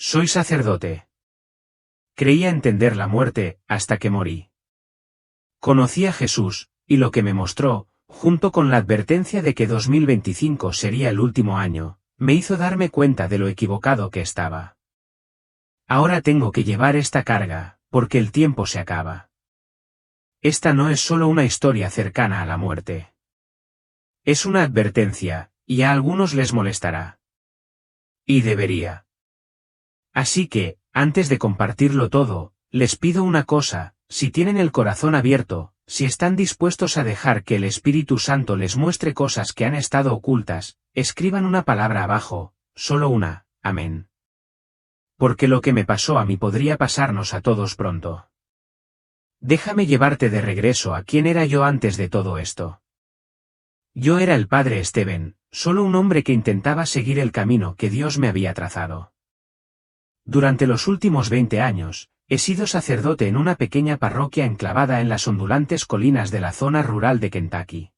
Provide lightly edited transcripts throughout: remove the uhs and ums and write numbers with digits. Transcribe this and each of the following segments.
Soy sacerdote. Creía entender la muerte, hasta que morí. Conocí a Jesús, y lo que me mostró, junto con la advertencia de que 2025 sería el último año, me hizo darme cuenta de lo equivocado que estaba. Ahora tengo que llevar esta carga, porque el tiempo se acaba. Esta no es solo una historia cercana a la muerte. Es una advertencia, y a algunos les molestará. Y debería. Así que, antes de compartirlo todo, les pido una cosa: si tienen el corazón abierto, si están dispuestos a dejar que el Espíritu Santo les muestre cosas que han estado ocultas, escriban una palabra abajo, solo una, amén. Porque lo que me pasó a mí podría pasarnos a todos pronto. Déjame llevarte de regreso a quién era yo antes de todo esto. Yo era el padre Steven, solo un hombre que intentaba seguir el camino que Dios me había trazado. Durante los últimos 20 años, he sido sacerdote en una pequeña parroquia enclavada en las ondulantes colinas de la zona rural de Kentucky.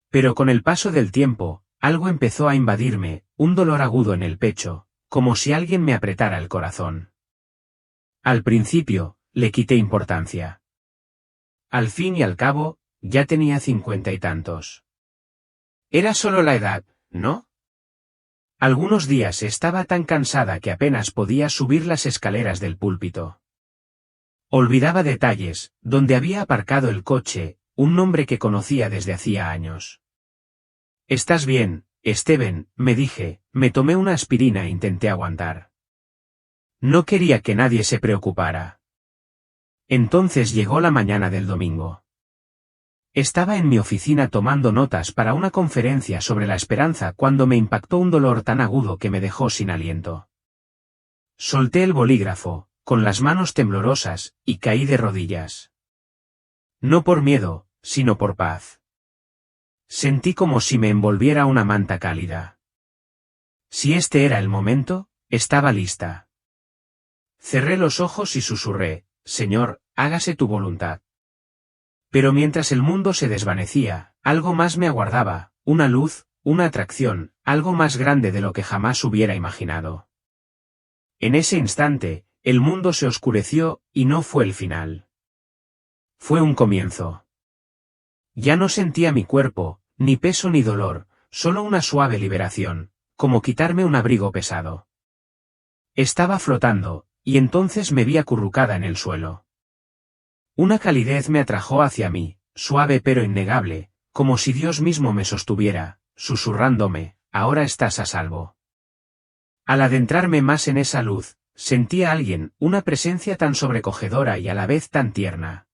Pero con el paso del tiempo, algo empezó a invadirme, un dolor agudo en el pecho, como si alguien me apretara el corazón. Al principio, le quité importancia. Al fin y al cabo, ya tenía 50 y tantos. Era solo la edad, ¿no? Algunos días estaba tan cansada que apenas podía subir las escaleras del púlpito. Olvidaba detalles, dónde había aparcado el coche, un nombre que conocía desde hacía años. ¿Estás bien, Steven?, me dije, me tomé una aspirina e intenté aguantar. No quería que nadie se preocupara. Entonces llegó la mañana del domingo. Estaba en mi oficina tomando notas para una conferencia sobre la esperanza cuando me impactó un dolor tan agudo que me dejó sin aliento. Solté el bolígrafo, con las manos temblorosas, y caí de rodillas. No por miedo, sino por paz. Sentí como si me envolviera una manta cálida. Si este era el momento, estaba lista. Cerré los ojos y susurré: Señor, hágase tu voluntad. Pero mientras el mundo se desvanecía, algo más me aguardaba, una luz, una atracción, algo más grande de lo que jamás hubiera imaginado. En ese instante, el mundo se oscureció, y no fue el final. Fue un comienzo. Ya no sentía mi cuerpo, ni peso ni dolor, solo una suave liberación, como quitarme un abrigo pesado. Estaba flotando, y entonces me vi acurrucada en el suelo. Una calidez me atrajo hacia mí, suave pero innegable, como si Dios mismo me sostuviera, susurrándome: ahora estás a salvo. Al adentrarme más en esa luz, sentí a alguien, una presencia tan sobrecogedora y a la vez tan tierna.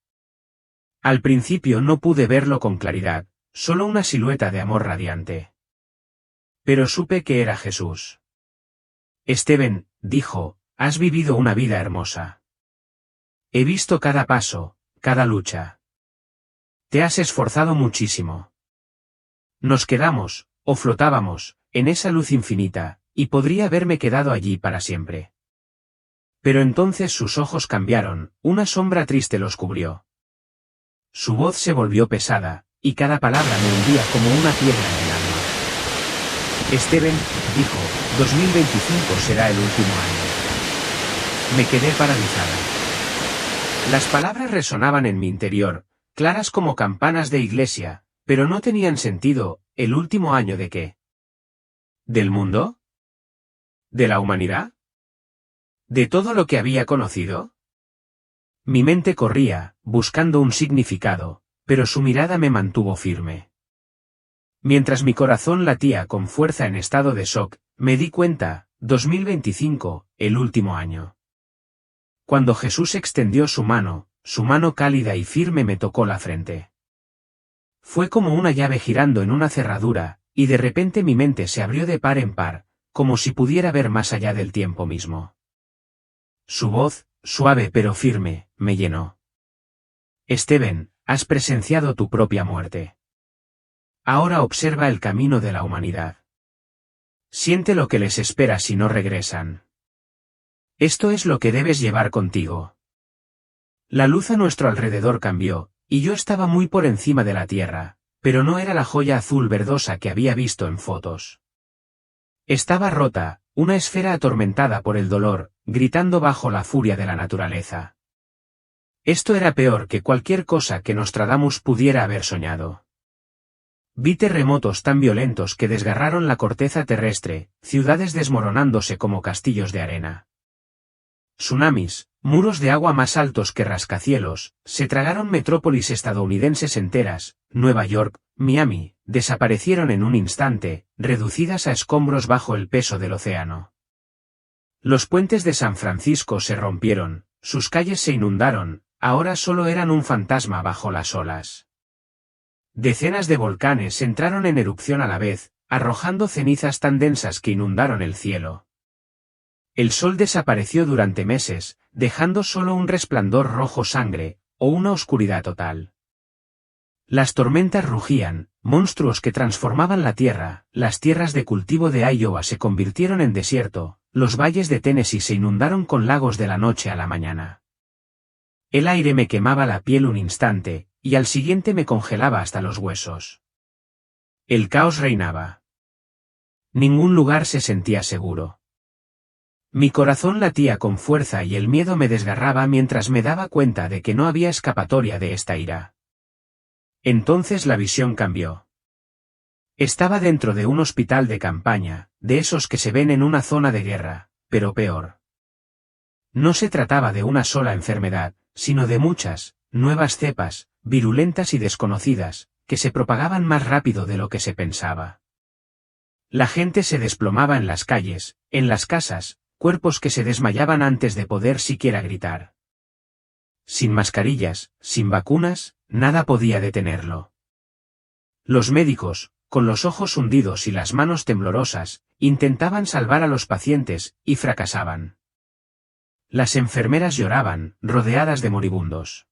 Al principio no pude verlo con claridad, solo una silueta de amor radiante. Pero supe que era Jesús. Steven, dijo, has vivido una vida hermosa. He visto cada paso, cada lucha. Te has esforzado muchísimo. Nos quedamos, o flotábamos, en esa luz infinita, y podría haberme quedado allí para siempre. Pero entonces sus ojos cambiaron, una sombra triste los cubrió. Su voz se volvió pesada, y cada palabra me hundía como una piedra en el alma. Steven, dijo, 2025 será el último año. Me quedé paralizada. Las palabras resonaban en mi interior, claras como campanas de iglesia, pero no tenían sentido. ¿El último año de qué? ¿Del mundo? ¿De la humanidad? ¿De todo lo que había conocido? Mi mente corría, buscando un significado, pero su mirada me mantuvo firme. Mientras mi corazón latía con fuerza en estado de shock, me di cuenta: 2025, el último año. Cuando Jesús extendió su mano cálida y firme me tocó la frente. Fue como una llave girando en una cerradura, y de repente mi mente se abrió de par en par, como si pudiera ver más allá del tiempo mismo. Su voz, suave pero firme, me llenó. Steven, has presenciado tu propia muerte. Ahora observa el camino de la humanidad. Siente lo que les espera si no regresan. Esto es lo que debes llevar contigo. La luz a nuestro alrededor cambió, y yo estaba muy por encima de la tierra, pero no era la joya azul verdosa que había visto en fotos. Estaba rota, una esfera atormentada por el dolor, gritando bajo la furia de la naturaleza. Esto era peor que cualquier cosa que Nostradamus pudiera haber soñado. Vi terremotos tan violentos que desgarraron la corteza terrestre, ciudades desmoronándose como castillos de arena. Tsunamis, muros de agua más altos que rascacielos, se tragaron metrópolis estadounidenses enteras. Nueva York, Miami, desaparecieron en un instante, reducidas a escombros bajo el peso del océano. Los puentes de San Francisco se rompieron, sus calles se inundaron, ahora solo eran un fantasma bajo las olas. Decenas de volcanes entraron en erupción a la vez, arrojando cenizas tan densas que inundaron el cielo. El sol desapareció durante meses, dejando solo un resplandor rojo sangre, o una oscuridad total. Las tormentas rugían, monstruos que transformaban la tierra, las tierras de cultivo de Iowa se convirtieron en desierto, los valles de Tennessee se inundaron con lagos de la noche a la mañana. El aire me quemaba la piel un instante, y al siguiente me congelaba hasta los huesos. El caos reinaba. Ningún lugar se sentía seguro. Mi corazón latía con fuerza y el miedo me desgarraba mientras me daba cuenta de que no había escapatoria de esta ira. Entonces la visión cambió. Estaba dentro de un hospital de campaña, de esos que se ven en una zona de guerra, pero peor. No se trataba de una sola enfermedad, sino de muchas, nuevas cepas, virulentas y desconocidas, que se propagaban más rápido de lo que se pensaba. La gente se desplomaba en las calles, en las casas, cuerpos que se desmayaban antes de poder siquiera gritar. Sin mascarillas, sin vacunas, nada podía detenerlo. Los médicos, con los ojos hundidos y las manos temblorosas, intentaban salvar a los pacientes, y fracasaban. Las enfermeras lloraban, rodeadas de moribundos.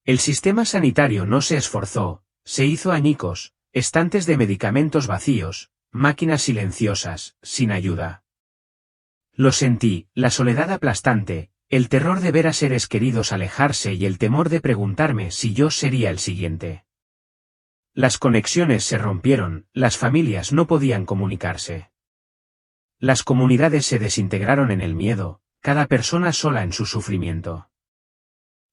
El sistema sanitario no se esforzó, se hizo añicos, estantes de medicamentos vacíos, máquinas silenciosas, sin ayuda. Lo sentí, la soledad aplastante, el terror de ver a seres queridos alejarse y el temor de preguntarme si yo sería el siguiente. Las conexiones se rompieron, las familias no podían comunicarse. Las comunidades se desintegraron en el miedo, cada persona sola en su sufrimiento.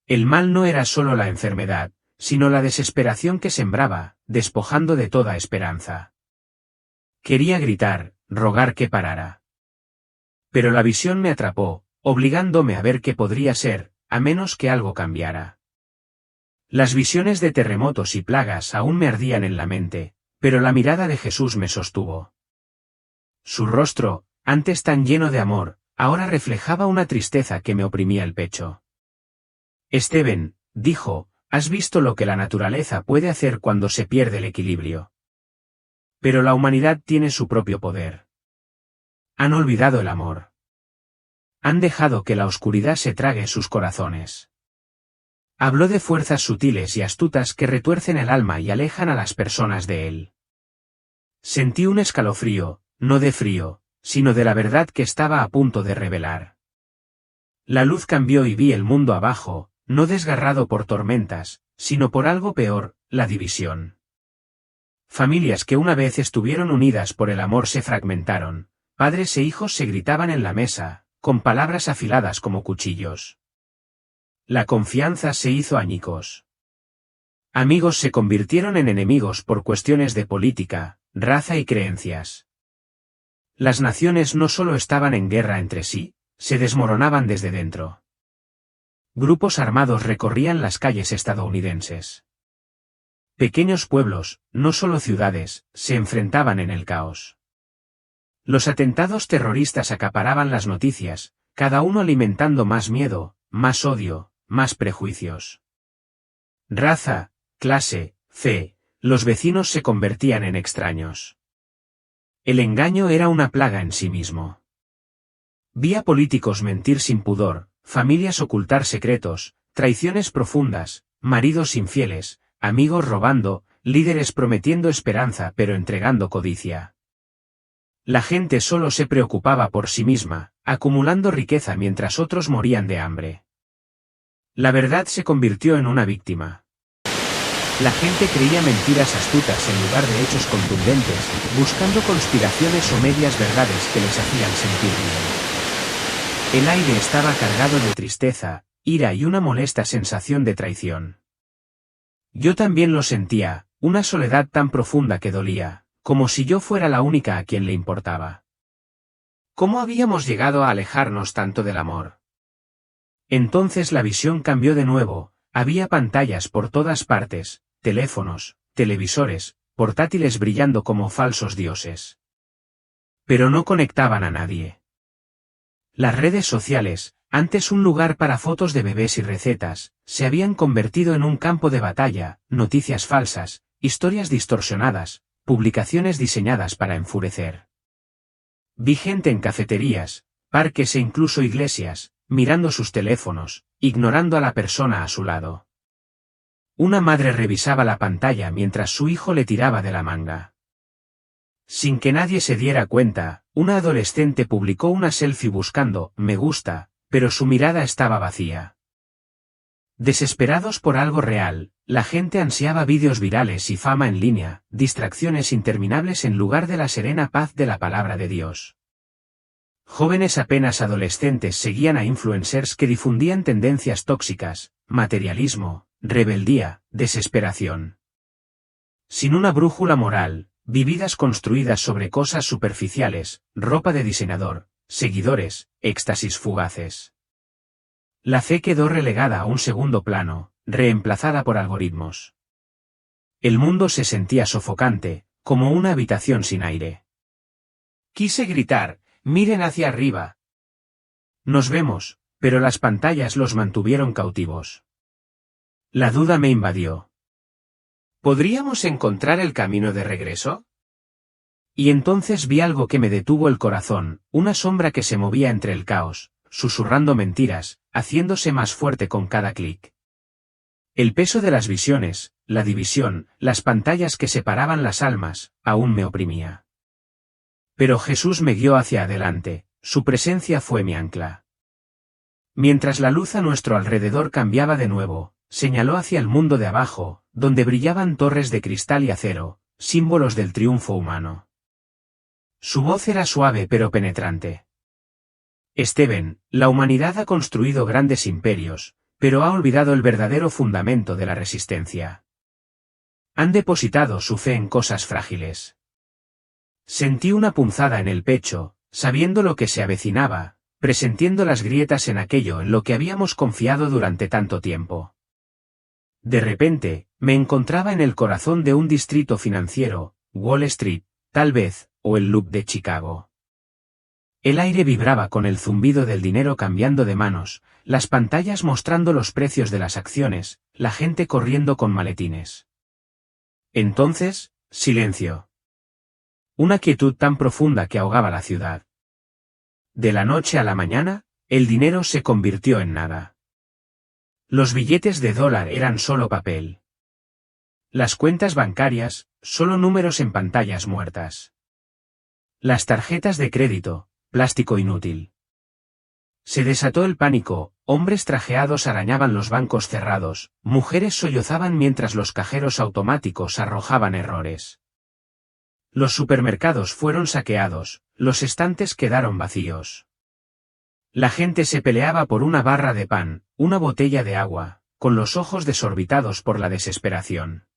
El mal no era solo la enfermedad, sino la desesperación que sembraba, despojando de toda esperanza. Quería gritar, rogar que parara. Pero la visión me atrapó, obligándome a ver qué podría ser, a menos que algo cambiara. Las visiones de terremotos y plagas aún me ardían en la mente, pero la mirada de Jesús me sostuvo. Su rostro, antes tan lleno de amor, ahora reflejaba una tristeza que me oprimía el pecho. Steven, dijo, has visto lo que la naturaleza puede hacer cuando se pierde el equilibrio. Pero la humanidad tiene su propio poder. Han olvidado el amor. Han dejado que la oscuridad se trague sus corazones. Habló de fuerzas sutiles y astutas que retuercen el alma y alejan a las personas de él. Sentí un escalofrío, no de frío, sino de la verdad que estaba a punto de revelar. La luz cambió y vi el mundo abajo, no desgarrado por tormentas, sino por algo peor, la división. Familias que una vez estuvieron unidas por el amor se fragmentaron, padres e hijos se gritaban en la mesa, con palabras afiladas como cuchillos. La confianza se hizo añicos. Amigos se convirtieron en enemigos por cuestiones de política, raza y creencias. Las naciones no solo estaban en guerra entre sí, se desmoronaban desde dentro. Grupos armados recorrían las calles estadounidenses. Pequeños pueblos, no solo ciudades, se enfrentaban en el caos. Los atentados terroristas acaparaban las noticias, cada uno alimentando más miedo, más odio, más prejuicios. Raza, clase, fe, los vecinos se convertían en extraños. El engaño era una plaga en sí mismo. Vi a políticos mentir sin pudor, familias ocultar secretos, traiciones profundas, maridos infieles, amigos robando, líderes prometiendo esperanza pero entregando codicia. La gente solo se preocupaba por sí misma, acumulando riqueza mientras otros morían de hambre. La verdad se convirtió en una víctima. La gente creía mentiras astutas en lugar de hechos contundentes, buscando conspiraciones o medias verdades que les hacían sentir bien. El aire estaba cargado de tristeza, ira y una molesta sensación de traición. Yo también lo sentía, una soledad tan profunda que dolía, como si yo fuera la única a quien le importaba. ¿Cómo habíamos llegado a alejarnos tanto del amor? Entonces la visión cambió de nuevo, había pantallas por todas partes, teléfonos, televisores, portátiles brillando como falsos dioses. Pero no conectaban a nadie. Las redes sociales, antes un lugar para fotos de bebés y recetas, se habían convertido en un campo de batalla, noticias falsas, historias distorsionadas, publicaciones diseñadas para enfurecer. Vi gente en cafeterías, parques e incluso iglesias, mirando sus teléfonos, ignorando a la persona a su lado. Una madre revisaba la pantalla mientras su hijo le tiraba de la manga. Sin que nadie se diera cuenta, una adolescente publicó una selfie buscando "me gusta", pero su mirada estaba vacía. Desesperados por algo real, la gente ansiaba vídeos virales y fama en línea, distracciones interminables en lugar de la serena paz de la palabra de Dios. Jóvenes apenas adolescentes seguían a influencers que difundían tendencias tóxicas, materialismo, rebeldía, desesperación. Sin una brújula moral, vividas construidas sobre cosas superficiales, ropa de diseñador, seguidores, éxtasis fugaces. La fe quedó relegada a un segundo plano, reemplazada por algoritmos. El mundo se sentía sofocante, como una habitación sin aire. Quise gritar, miren hacia arriba. Nos vemos, pero las pantallas los mantuvieron cautivos. La duda me invadió. ¿Podríamos encontrar el camino de regreso? Y entonces vi algo que me detuvo el corazón, una sombra que se movía entre el caos, susurrando mentiras, haciéndose más fuerte con cada clic. El peso de las visiones, la división, las pantallas que separaban las almas, aún me oprimía. Pero Jesús me guió hacia adelante, su presencia fue mi ancla. Mientras la luz a nuestro alrededor cambiaba de nuevo, señaló hacia el mundo de abajo, donde brillaban torres de cristal y acero, símbolos del triunfo humano. Su voz era suave pero penetrante. Steven, la humanidad ha construido grandes imperios, pero ha olvidado el verdadero fundamento de la resistencia. Han depositado su fe en cosas frágiles. Sentí una punzada en el pecho, sabiendo lo que se avecinaba, presintiendo las grietas en aquello en lo que habíamos confiado durante tanto tiempo. De repente, me encontraba en el corazón de un distrito financiero, Wall Street, tal vez, o el Loop de Chicago. El aire vibraba con el zumbido del dinero cambiando de manos, las pantallas mostrando los precios de las acciones, la gente corriendo con maletines. Entonces, silencio. Una quietud tan profunda que ahogaba la ciudad. De la noche a la mañana, el dinero se convirtió en nada. Los billetes de dólar eran solo papel. Las cuentas bancarias, solo números en pantallas muertas. Las tarjetas de crédito, plástico inútil. Se desató el pánico, hombres trajeados arañaban los bancos cerrados, mujeres sollozaban mientras los cajeros automáticos arrojaban errores. Los supermercados fueron saqueados, los estantes quedaron vacíos. La gente se peleaba por una barra de pan, una botella de agua, con los ojos desorbitados por la desesperación.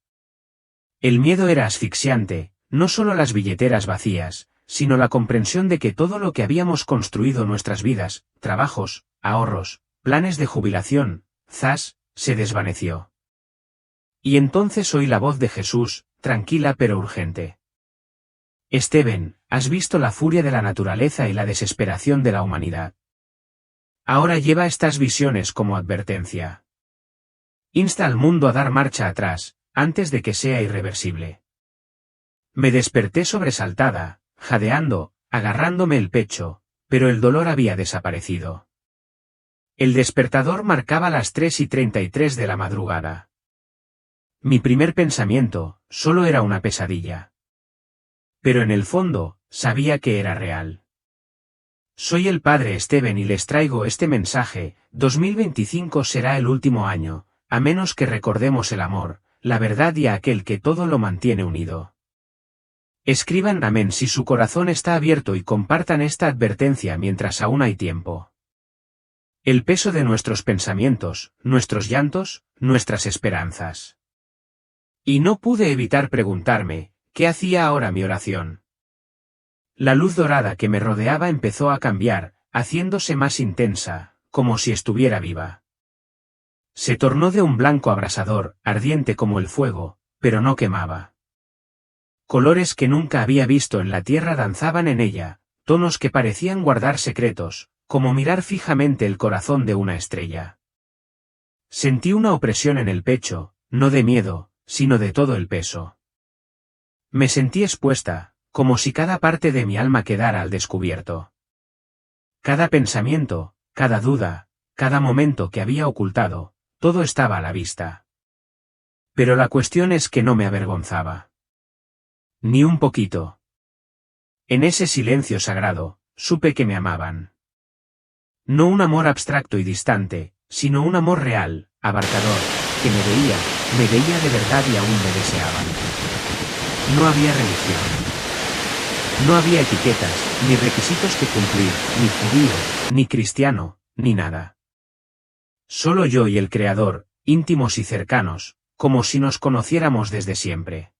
El miedo era asfixiante, no solo las billeteras vacías, sino la comprensión de que todo lo que habíamos construido nuestras vidas, trabajos, ahorros, planes de jubilación, se desvaneció. Y entonces oí la voz de Jesús, tranquila pero urgente. Steven, has visto la furia de la naturaleza y la desesperación de la humanidad. Ahora lleva estas visiones como advertencia. Insta al mundo a dar marcha atrás, antes de que sea irreversible. Me desperté sobresaltada, jadeando, agarrándome el pecho, pero el dolor había desaparecido. El despertador marcaba las 3:33 de la madrugada. Mi primer pensamiento, solo era una pesadilla. Pero en el fondo, sabía que era real. Soy el padre Steven y les traigo este mensaje, 2025 será el último año, a menos que recordemos el amor, la verdad y a aquel que todo lo mantiene unido. Escriban amén si su corazón está abierto y compartan esta advertencia mientras aún hay tiempo. El peso de nuestros pensamientos, nuestros llantos, nuestras esperanzas. Y no pude evitar preguntarme, ¿qué hacía ahora mi oración? La luz dorada que me rodeaba empezó a cambiar, haciéndose más intensa, como si estuviera viva. Se tornó de un blanco abrasador, ardiente como el fuego, pero no quemaba. Colores que nunca había visto en la tierra danzaban en ella, tonos que parecían guardar secretos, como mirar fijamente el corazón de una estrella. Sentí una opresión en el pecho, no de miedo, sino de todo el peso. Me sentí expuesta, como si cada parte de mi alma quedara al descubierto. Cada pensamiento, cada duda, cada momento que había ocultado, todo estaba a la vista. Pero la cuestión es que no me avergonzaba. Ni un poquito. En ese silencio sagrado, supe que me amaban. No un amor abstracto y distante, sino un amor real, abarcador, que me veía de verdad y aún me deseaban. No había religión. No había etiquetas, ni requisitos que cumplir, ni judío, ni cristiano, ni nada. Solo yo y el Creador, íntimos y cercanos, como si nos conociéramos desde siempre.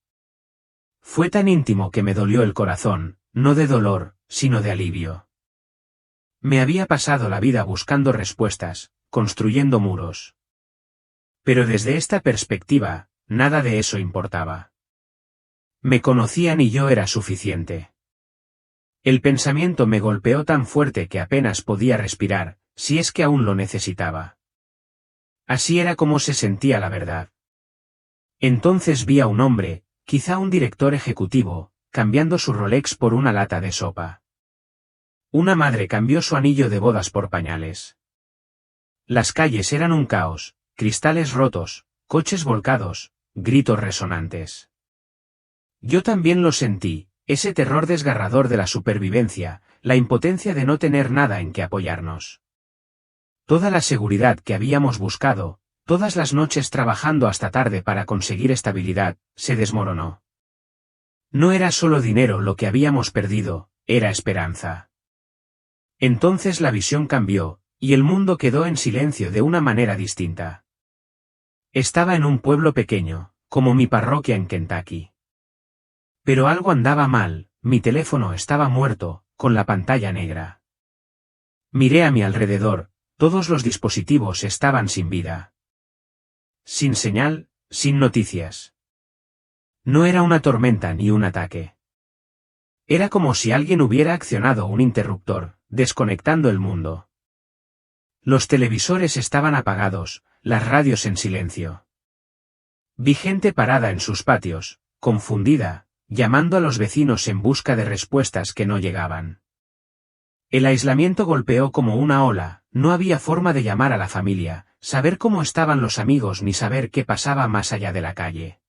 Fue tan íntimo que me dolió el corazón, no de dolor, sino de alivio. Me había pasado la vida buscando respuestas, construyendo muros. Pero desde esta perspectiva, nada de eso importaba. Me conocían y yo era suficiente. El pensamiento me golpeó tan fuerte que apenas podía respirar, si es que aún lo necesitaba. Así era como se sentía la verdad. Entonces vi a un hombre, quizá un director ejecutivo, cambiando su Rolex por una lata de sopa. Una madre cambió su anillo de bodas por pañales. Las calles eran un caos, cristales rotos, coches volcados, gritos resonantes. Yo también lo sentí, ese terror desgarrador de la supervivencia, la impotencia de no tener nada en que apoyarnos. Toda la seguridad que habíamos buscado, todas las noches trabajando hasta tarde para conseguir estabilidad, se desmoronó. No era solo dinero lo que habíamos perdido, era esperanza. Entonces la visión cambió, y el mundo quedó en silencio de una manera distinta. Estaba en un pueblo pequeño, como mi parroquia en Kentucky. Pero algo andaba mal, mi teléfono estaba muerto, con la pantalla negra. Miré a mi alrededor, todos los dispositivos estaban sin vida. Sin señal, sin noticias. No era una tormenta ni un ataque. Era como si alguien hubiera accionado un interruptor, desconectando el mundo. Los televisores estaban apagados, las radios en silencio. Vi gente parada en sus patios, confundida, llamando a los vecinos en busca de respuestas que no llegaban. El aislamiento golpeó como una ola, no había forma de llamar a la familia, saber cómo estaban los amigos ni saber qué pasaba más allá de la calle.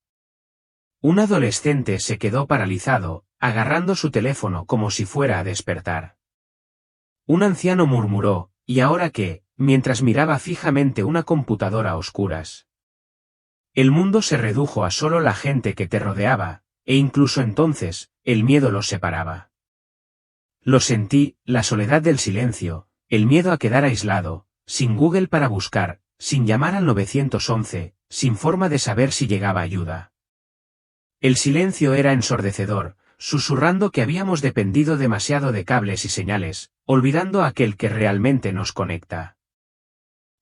Un adolescente se quedó paralizado, agarrando su teléfono como si fuera a despertar. Un anciano murmuró, ¿y ahora qué?, mientras miraba fijamente una computadora a oscuras. El mundo se redujo a solo la gente que te rodeaba, e incluso entonces, el miedo los separaba. Lo sentí, la soledad del silencio, el miedo a quedar aislado, sin Google para buscar, sin llamar al 911, sin forma de saber si llegaba ayuda. El silencio era ensordecedor, susurrando que habíamos dependido demasiado de cables y señales, olvidando a aquel que realmente nos conecta.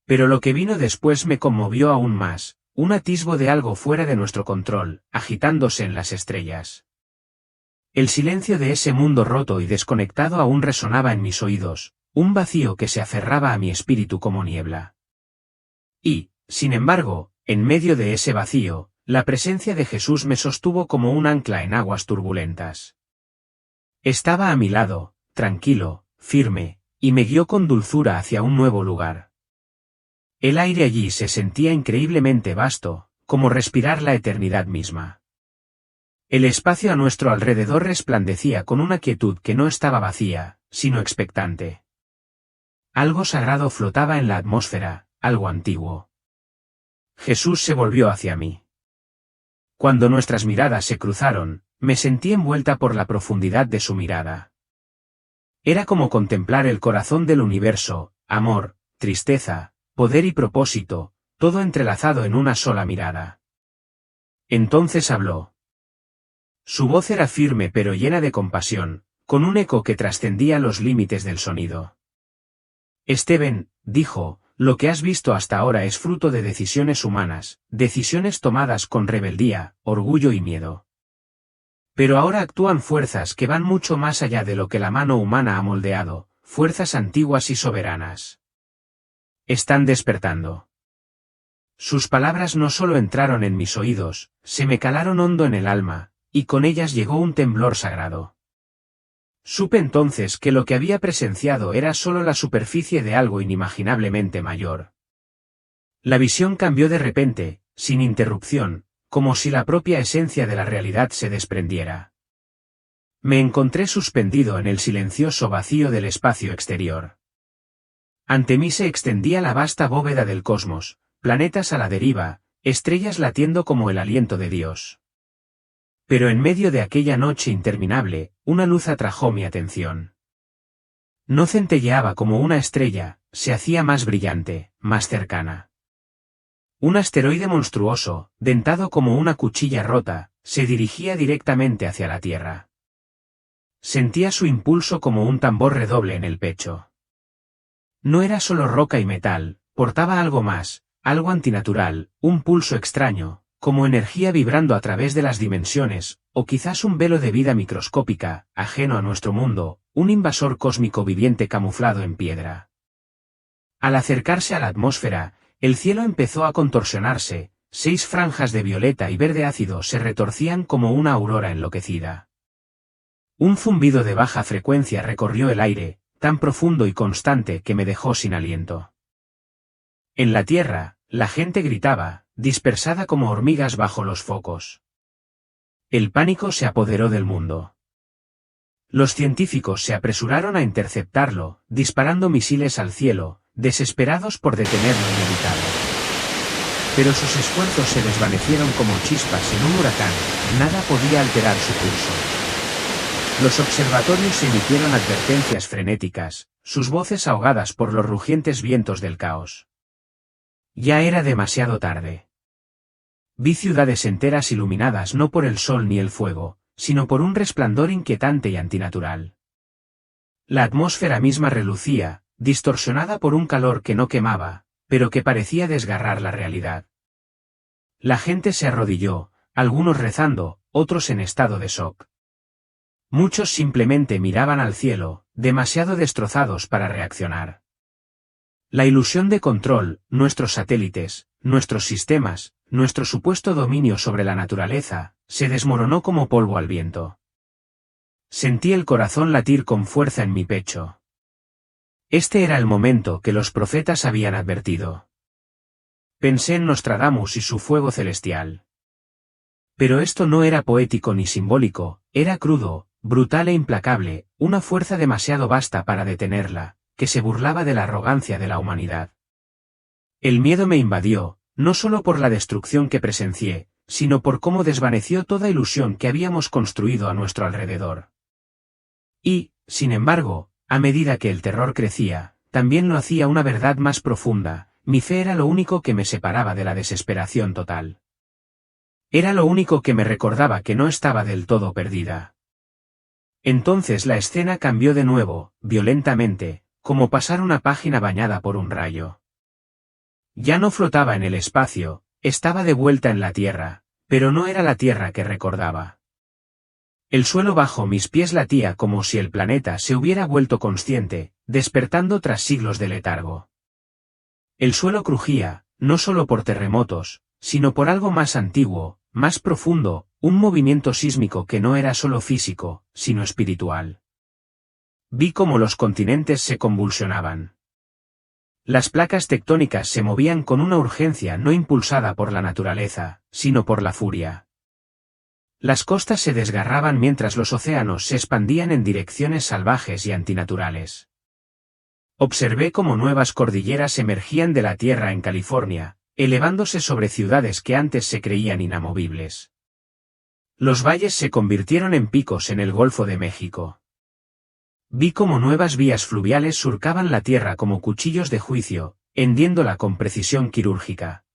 Pero lo que vino después me conmovió aún más, un atisbo de algo fuera de nuestro control, agitándose en las estrellas. El silencio de ese mundo roto y desconectado aún resonaba en mis oídos, un vacío que se aferraba a mi espíritu como niebla. Y, sin embargo, en medio de ese vacío, la presencia de Jesús me sostuvo como un ancla en aguas turbulentas. Estaba a mi lado, tranquilo, firme, y me guió con dulzura hacia un nuevo lugar. El aire allí se sentía increíblemente vasto, como respirar la eternidad misma. El espacio a nuestro alrededor resplandecía con una quietud que no estaba vacía, sino expectante. Algo sagrado flotaba en la atmósfera, algo antiguo. Jesús se volvió hacia mí. Cuando nuestras miradas se cruzaron, me sentí envuelta por la profundidad de su mirada. Era como contemplar el corazón del universo, amor, tristeza, poder y propósito, todo entrelazado en una sola mirada. Entonces habló. Su voz era firme pero llena de compasión, con un eco que trascendía los límites del sonido. Steven, dijo, lo que has visto hasta ahora es fruto de decisiones humanas, decisiones tomadas con rebeldía, orgullo y miedo. Pero ahora actúan fuerzas que van mucho más allá de lo que la mano humana ha moldeado, fuerzas antiguas y soberanas. Están despertando. Sus palabras no solo entraron en mis oídos, se me calaron hondo en el alma, y con ellas llegó un temblor sagrado. Supe entonces que lo que había presenciado era solo la superficie de algo inimaginablemente mayor. La visión cambió de repente, sin interrupción, como si la propia esencia de la realidad se desprendiera. Me encontré suspendido en el silencioso vacío del espacio exterior. Ante mí se extendía la vasta bóveda del cosmos, planetas a la deriva, estrellas latiendo como el aliento de Dios. Pero en medio de aquella noche interminable, una luz atrajo mi atención. No centelleaba como una estrella, se hacía más brillante, más cercana. Un asteroide monstruoso, dentado como una cuchilla rota, se dirigía directamente hacia la Tierra. Sentía su impulso como un tambor redoble en el pecho. No era solo roca y metal, portaba algo más, algo antinatural, un pulso extraño, como energía vibrando a través de las dimensiones, o quizás un velo de vida microscópica, ajeno a nuestro mundo, un invasor cósmico viviente camuflado en piedra. Al acercarse a la atmósfera, el cielo empezó a contorsionarse, 6 franjas de violeta y verde ácido se retorcían como una aurora enloquecida. Un zumbido de baja frecuencia recorrió el aire, tan profundo y constante que me dejó sin aliento. En la Tierra, la gente gritaba, dispersada como hormigas bajo los focos. El pánico se apoderó del mundo. Los científicos se apresuraron a interceptarlo, disparando misiles al cielo, desesperados por detener lo inevitable. Pero sus esfuerzos se desvanecieron como chispas en un huracán, nada podía alterar su curso. Los observatorios emitieron advertencias frenéticas, sus voces ahogadas por los rugientes vientos del caos. Ya era demasiado tarde. Vi ciudades enteras iluminadas no por el sol ni el fuego, sino por un resplandor inquietante y antinatural. La atmósfera misma relucía, distorsionada por un calor que no quemaba, pero que parecía desgarrar la realidad. La gente se arrodilló, algunos rezando, otros en estado de shock. Muchos simplemente miraban al cielo, demasiado destrozados para reaccionar. La ilusión de control, nuestros satélites, nuestros sistemas, nuestro supuesto dominio sobre la naturaleza, se desmoronó como polvo al viento. Sentí el corazón latir con fuerza en mi pecho. Este era el momento que los profetas habían advertido. Pensé en Nostradamus y su fuego celestial. Pero esto no era poético ni simbólico, era crudo, brutal e implacable, una fuerza demasiado vasta para detenerla, que se burlaba de la arrogancia de la humanidad. El miedo me invadió, no solo por la destrucción que presencié, sino por cómo desvaneció toda ilusión que habíamos construido a nuestro alrededor. Y, sin embargo, a medida que el terror crecía, también lo hacía una verdad más profunda, mi fe era lo único que me separaba de la desesperación total. Era lo único que me recordaba que no estaba del todo perdida. Entonces la escena cambió de nuevo, violentamente, como pasar una página bañada por un rayo. Ya no flotaba en el espacio, estaba de vuelta en la tierra, pero no era la tierra que recordaba. El suelo bajo mis pies latía como si el planeta se hubiera vuelto consciente, despertando tras siglos de letargo. El suelo crujía, no solo por terremotos, sino por algo más antiguo, más profundo, un movimiento sísmico que no era solo físico, sino espiritual. Vi cómo los continentes se convulsionaban. Las placas tectónicas se movían con una urgencia no impulsada por la naturaleza, sino por la furia. Las costas se desgarraban mientras los océanos se expandían en direcciones salvajes y antinaturales. Observé cómo nuevas cordilleras emergían de la tierra en California, elevándose sobre ciudades que antes se creían inamovibles. Los valles se convirtieron en picos en el Golfo de México. Vi cómo nuevas vías fluviales surcaban la tierra como cuchillos de juicio, hendiéndola con precisión quirúrgica.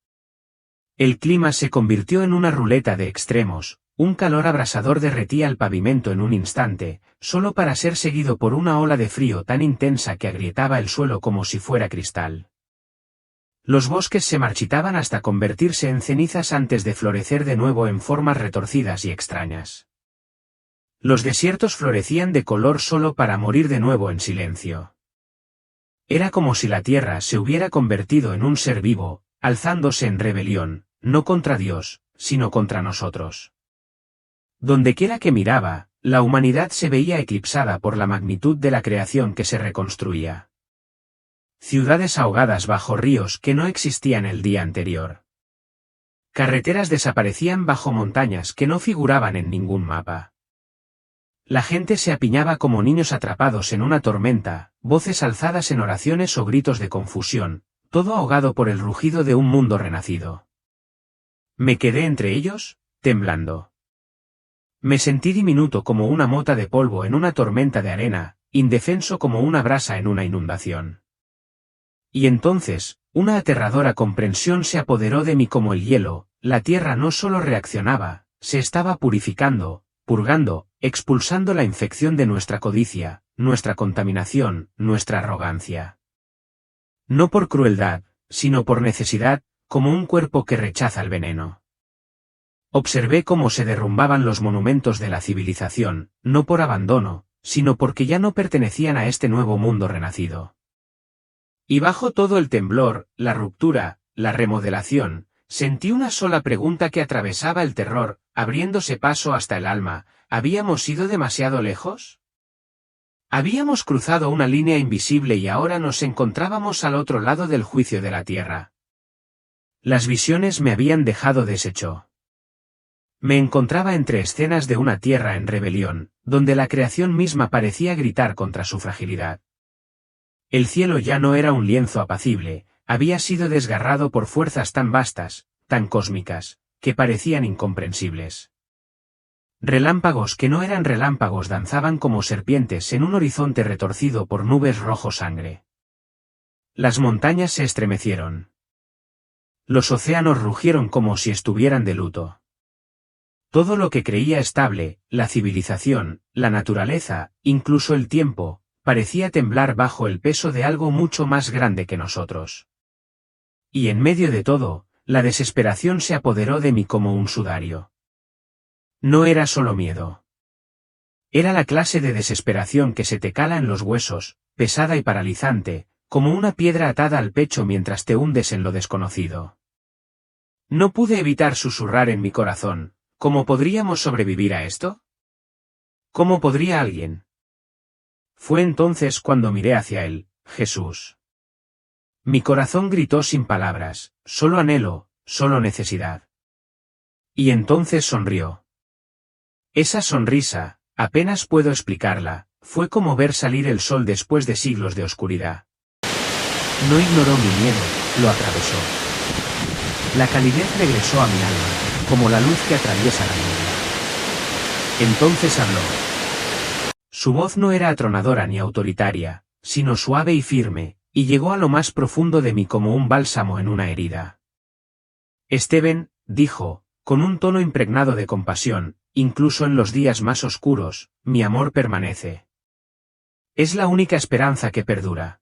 El clima se convirtió en una ruleta de extremos, un calor abrasador derretía el pavimento en un instante, solo para ser seguido por una ola de frío tan intensa que agrietaba el suelo como si fuera cristal. Los bosques se marchitaban hasta convertirse en cenizas antes de florecer de nuevo en formas retorcidas y extrañas. Los desiertos florecían de color solo para morir de nuevo en silencio. Era como si la tierra se hubiera convertido en un ser vivo, alzándose en rebelión, no contra Dios, sino contra nosotros. Dondequiera que miraba, la humanidad se veía eclipsada por la magnitud de la creación que se reconstruía. Ciudades ahogadas bajo ríos que no existían el día anterior. Carreteras desaparecían bajo montañas que no figuraban en ningún mapa. La gente se apiñaba como niños atrapados en una tormenta, voces alzadas en oraciones o gritos de confusión, todo ahogado por el rugido de un mundo renacido. Me quedé entre ellos, temblando. Me sentí diminuto como una mota de polvo en una tormenta de arena, indefenso como una brasa en una inundación. Y entonces, una aterradora comprensión se apoderó de mí como el hielo, la tierra no solo reaccionaba, se estaba purificando, purgando, expulsando la infección de nuestra codicia, nuestra contaminación, nuestra arrogancia. No por crueldad, sino por necesidad, como un cuerpo que rechaza el veneno. Observé cómo se derrumbaban los monumentos de la civilización, no por abandono, sino porque ya no pertenecían a este nuevo mundo renacido. Y bajo todo el temblor, la ruptura, la remodelación, sentí una sola pregunta que atravesaba el terror, abriéndose paso hasta el alma: ¿habíamos ido demasiado lejos? Habíamos cruzado una línea invisible y ahora nos encontrábamos al otro lado del juicio de la tierra. Las visiones me habían dejado deshecho. Me encontraba entre escenas de una tierra en rebelión, donde la creación misma parecía gritar contra su fragilidad. El cielo ya no era un lienzo apacible, había sido desgarrado por fuerzas tan vastas, tan cósmicas, que parecían incomprensibles. Relámpagos que no eran relámpagos danzaban como serpientes en un horizonte retorcido por nubes rojo sangre. Las montañas se estremecieron. Los océanos rugieron como si estuvieran de luto. Todo lo que creía estable, la civilización, la naturaleza, incluso el tiempo, parecía temblar bajo el peso de algo mucho más grande que nosotros. Y en medio de todo, la desesperación se apoderó de mí como un sudario. No era solo miedo. Era la clase de desesperación que se te cala en los huesos, pesada y paralizante, como una piedra atada al pecho mientras te hundes en lo desconocido. No pude evitar susurrar en mi corazón: ¿cómo podríamos sobrevivir a esto? ¿Cómo podría alguien? Fue entonces cuando miré hacia él, Jesús. Mi corazón gritó sin palabras: solo anhelo, solo necesidad. Y entonces sonrió. Esa sonrisa, apenas puedo explicarla, fue como ver salir el sol después de siglos de oscuridad. No ignoró mi miedo, lo atravesó. La calidez regresó a mi alma, como la luz que atraviesa la niebla. Entonces habló. Su voz no era atronadora ni autoritaria, sino suave y firme, y llegó a lo más profundo de mí como un bálsamo en una herida. Steven, dijo, con un tono impregnado de compasión, incluso en los días más oscuros, mi amor permanece. Es la única esperanza que perdura.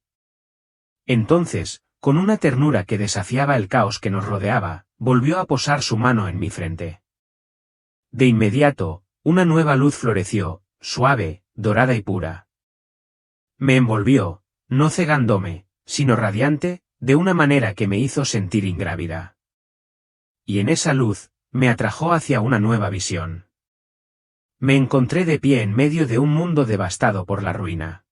Entonces, con una ternura que desafiaba el caos que nos rodeaba, volvió a posar su mano en mi frente. De inmediato, una nueva luz floreció, suave, dorada y pura. Me envolvió, no cegándome, sino radiante, de una manera que me hizo sentir ingrávida. Y en esa luz, me atrajo hacia una nueva visión. Me encontré de pie en medio de un mundo devastado por la ruina.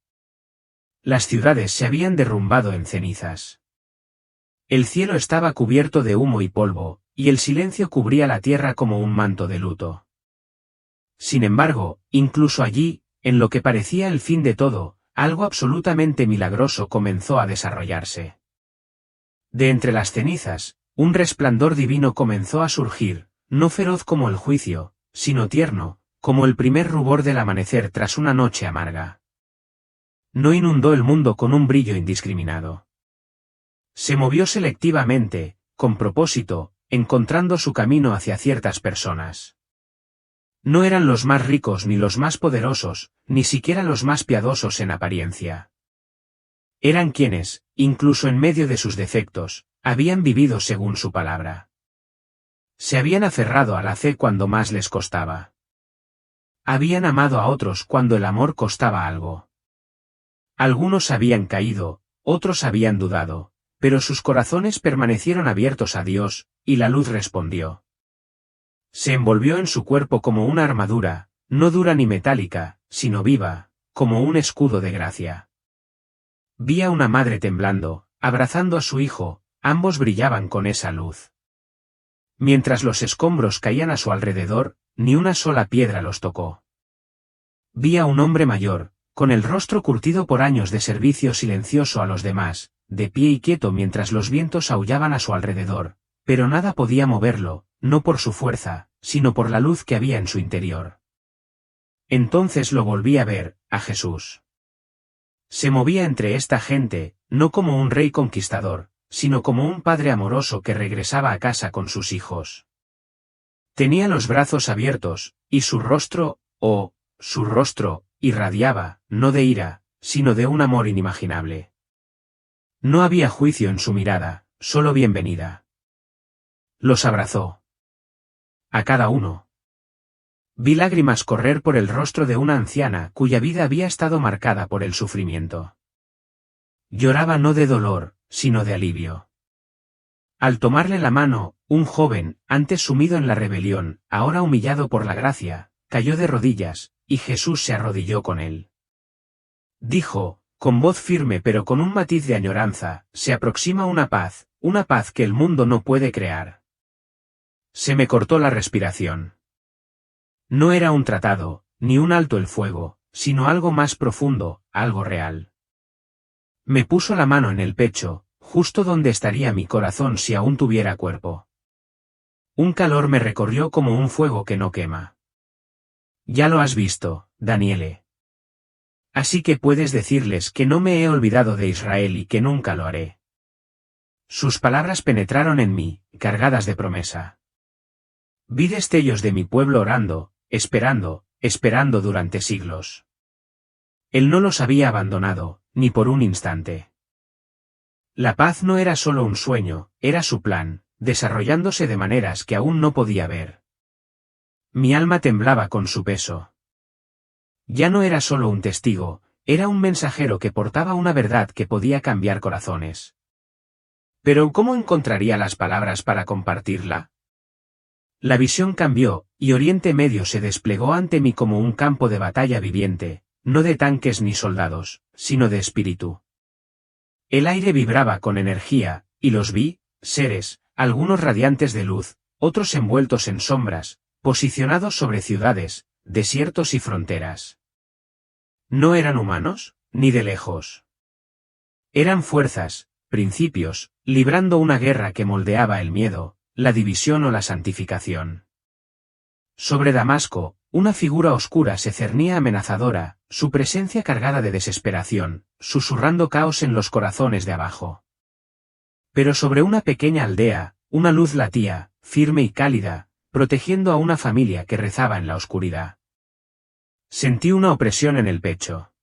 Las ciudades se habían derrumbado en cenizas. El cielo estaba cubierto de humo y polvo, y el silencio cubría la tierra como un manto de luto. Sin embargo, incluso allí, en lo que parecía el fin de todo, algo absolutamente milagroso comenzó a desarrollarse. De entre las cenizas, un resplandor divino comenzó a surgir, no feroz como el juicio, sino tierno, como el primer rubor del amanecer tras una noche amarga. No inundó el mundo con un brillo indiscriminado. Se movió selectivamente, con propósito, encontrando su camino hacia ciertas personas. No eran los más ricos ni los más poderosos, ni siquiera los más piadosos en apariencia. Eran quienes, incluso en medio de sus defectos, habían vivido según su palabra. Se habían aferrado a la fe cuando más les costaba. Habían amado a otros cuando el amor costaba algo. Algunos habían caído, otros habían dudado, pero sus corazones permanecieron abiertos a Dios, y la luz respondió. Se envolvió en su cuerpo como una armadura, no dura ni metálica, sino viva, como un escudo de gracia. Vi a una madre temblando, abrazando a su hijo, ambos brillaban con esa luz. Mientras los escombros caían a su alrededor, ni una sola piedra los tocó. Vi a un hombre mayor, con el rostro curtido por años de servicio silencioso a los demás, de pie y quieto mientras los vientos aullaban a su alrededor, pero nada podía moverlo, no por su fuerza, sino por la luz que había en su interior. Entonces lo volví a ver, a Jesús. Se movía entre esta gente, no como un rey conquistador, sino como un padre amoroso que regresaba a casa con sus hijos. Tenía los brazos abiertos, y su rostro, irradiaba, no de ira, sino de un amor inimaginable. No había juicio en su mirada, solo bienvenida. Los abrazó. A cada uno. Vi lágrimas correr por el rostro de una anciana cuya vida había estado marcada por el sufrimiento. Lloraba no de dolor, sino de alivio. Al tomarle la mano, un joven, antes sumido en la rebelión, ahora humillado por la gracia, cayó de rodillas, y Jesús se arrodilló con él. Dijo, con voz firme pero con un matiz de añoranza, se aproxima una paz que el mundo no puede crear. Se me cortó la respiración. No era un tratado, ni un alto el fuego, sino algo más profundo, algo real. Me puso la mano en el pecho, justo donde estaría mi corazón si aún tuviera cuerpo. Un calor me recorrió como un fuego que no quema. Ya lo has visto, Daniele. Así que puedes decirles que no me he olvidado de Israel y que nunca lo haré. Sus palabras penetraron en mí, cargadas de promesa. Vi destellos de mi pueblo orando, esperando durante siglos. Él no los había abandonado, ni por un instante. La paz no era solo un sueño, era su plan, desarrollándose de maneras que aún no podía ver. Mi alma temblaba con su peso. Ya no era solo un testigo, era un mensajero que portaba una verdad que podía cambiar corazones. Pero ¿cómo encontraría las palabras para compartirla? La visión cambió, y Oriente Medio se desplegó ante mí como un campo de batalla viviente, no de tanques ni soldados, sino de espíritu. El aire vibraba con energía, y los vi, seres, algunos radiantes de luz, otros envueltos en sombras, posicionados sobre ciudades, desiertos y fronteras. No eran humanos, ni de lejos. Eran fuerzas, principios, librando una guerra que moldeaba el miedo, la división o la santificación. Sobre Damasco, una figura oscura se cernía amenazadora, su presencia cargada de desesperación, susurrando caos en los corazones de abajo. Pero sobre una pequeña aldea, una luz latía, firme y cálida, protegiendo a una familia que rezaba en la oscuridad. Sentí una opresión en el pecho.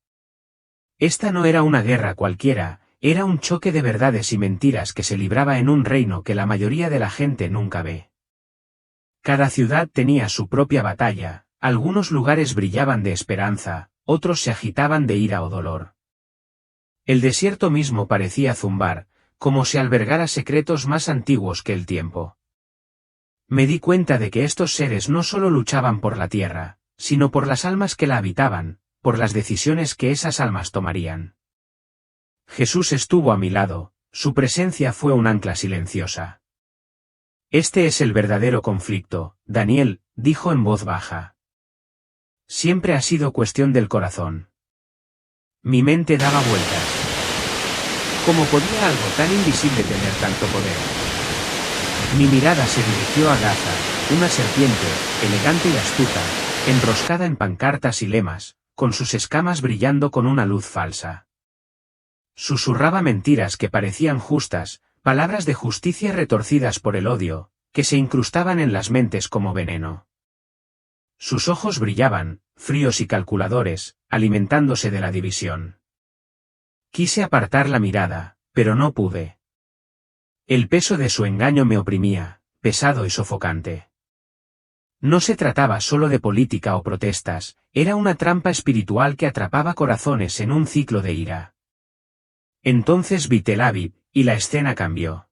Esta no era una guerra cualquiera, era un choque de verdades y mentiras que se libraba en un reino que la mayoría de la gente nunca ve. Cada ciudad tenía su propia batalla, algunos lugares brillaban de esperanza, otros se agitaban de ira o dolor. El desierto mismo parecía zumbar, como si albergara secretos más antiguos que el tiempo. Me di cuenta de que estos seres no solo luchaban por la tierra, sino por las almas que la habitaban, por las decisiones que esas almas tomarían. Jesús estuvo a mi lado, su presencia fue un ancla silenciosa. Este es el verdadero conflicto, Daniel, dijo en voz baja. Siempre ha sido cuestión del corazón. Mi mente daba vueltas. ¿Cómo podía algo tan invisible tener tanto poder? Mi mirada se dirigió a Gaza, una serpiente, elegante y astuta, enroscada en pancartas y lemas, con sus escamas brillando con una luz falsa. Susurraba mentiras que parecían justas, palabras de justicia retorcidas por el odio, que se incrustaban en las mentes como veneno. Sus ojos brillaban, fríos y calculadores, alimentándose de la división. Quise apartar la mirada, pero no pude. El peso de su engaño me oprimía, pesado y sofocante. No se trataba solo de política o protestas, era una trampa espiritual que atrapaba corazones en un ciclo de ira. Entonces vi Tel Aviv, y la escena cambió.